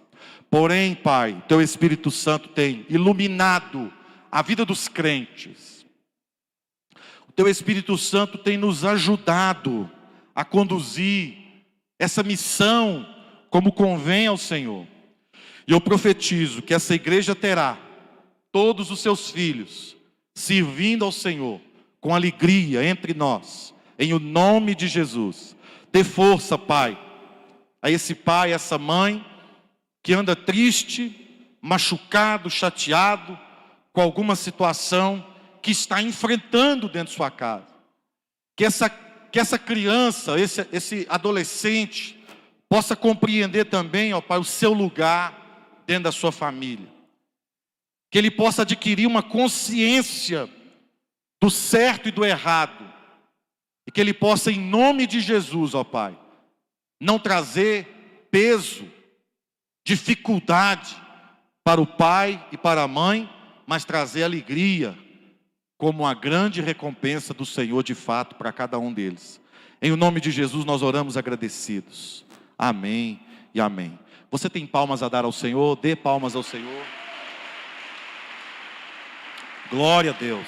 Porém, Pai, Teu Espírito Santo tem iluminado a vida dos crentes. Teu Espírito Santo tem nos ajudado a conduzir essa missão como convém ao Senhor. E eu profetizo que essa igreja terá todos os seus filhos servindo ao Senhor com alegria entre nós, em o nome de Jesus. Dê força, Pai, a esse pai, essa mãe que anda triste, machucado, chateado com alguma situação que está enfrentando dentro de sua casa. Que essa criança, esse adolescente, possa compreender também, ó Pai, o seu lugar dentro da sua família. Que ele possa adquirir uma consciência do certo e do errado. E que ele possa, em nome de Jesus, ó Pai, não trazer peso, dificuldade para o pai e para a mãe, mas trazer alegria, como uma grande recompensa do Senhor de fato para cada um deles. Em o nome de Jesus nós oramos agradecidos. Amém e amém. Você tem palmas a dar ao Senhor? Dê palmas ao Senhor. Glória a Deus.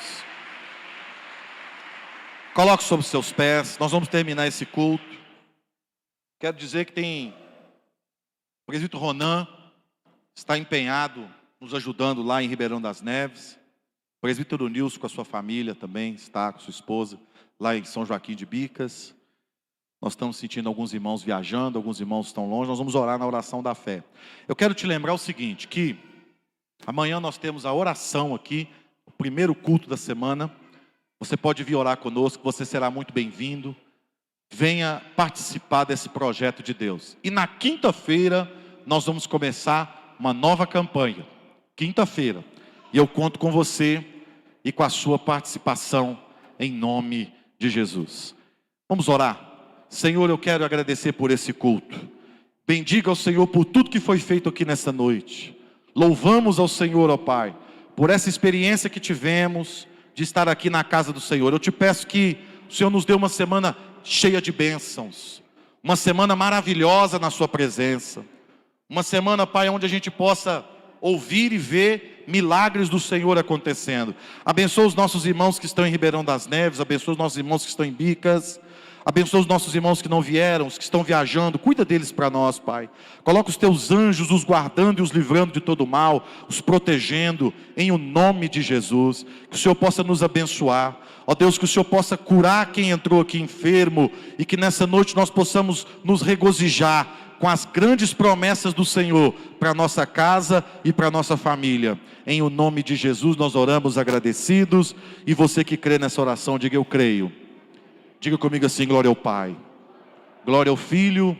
Coloque sobre os seus pés. Nós vamos terminar esse culto. Quero dizer que o presbítero Ronan está empenhado, nos ajudando lá em Ribeirão das Neves. O presbítero Nilson com a sua família também está, com sua esposa, lá em São Joaquim de Bicas. Nós estamos sentindo alguns irmãos viajando, alguns irmãos estão longe. Nós vamos orar na oração da fé. Eu quero te lembrar o seguinte, que amanhã nós temos a oração aqui, o primeiro culto da semana. Você pode vir orar conosco, você será muito bem-vindo. Venha participar desse projeto de Deus. E na quinta-feira nós vamos começar uma nova campanha. Quinta-feira. E eu conto com você e com a sua participação em nome de Jesus. Vamos orar. Senhor, eu quero agradecer por esse culto. Bendiga ao Senhor por tudo que foi feito aqui nessa noite. Louvamos ao Senhor, ó Pai, por essa experiência que tivemos de estar aqui na casa do Senhor. Eu te peço que o Senhor nos dê uma semana cheia de bênçãos, uma semana maravilhosa na sua presença, uma semana, Pai, onde a gente possa ouvir e ver milagres do Senhor acontecendo. Abençoa os nossos irmãos que estão em Ribeirão das Neves, abençoa os nossos irmãos que estão em Bicas, Abençoa os nossos irmãos que não vieram, os que estão viajando. Cuida deles para nós, Pai. Coloca os teus anjos os guardando e os livrando de todo mal, os protegendo, em o nome de Jesus. Que o Senhor possa nos abençoar. Ó Deus, que o Senhor possa curar quem entrou aqui enfermo. E que nessa noite nós possamos nos regozijar com as grandes promessas do Senhor para a nossa casa e para a nossa família. Em o nome de Jesus nós oramos agradecidos. E você que crê nessa oração, diga: eu creio. Diga comigo assim: glória ao Pai, glória ao Filho,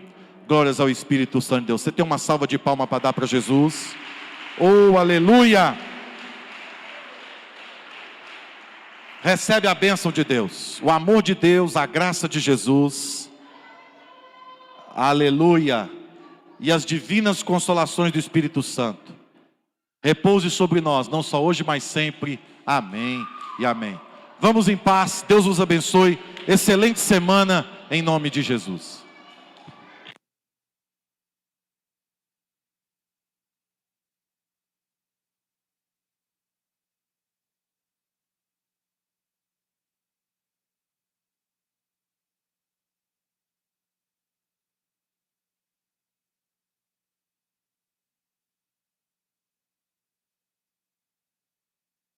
glórias ao Espírito Santo de Deus. Você tem uma salva de palmas para dar para Jesus? Oh, aleluia! Recebe a bênção de Deus, o amor de Deus, a graça de Jesus, aleluia, e as divinas consolações do Espírito Santo repouse sobre nós, não só hoje, mas sempre. Amém e amém. Vamos em paz, Deus os abençoe. Excelente semana em nome de Jesus.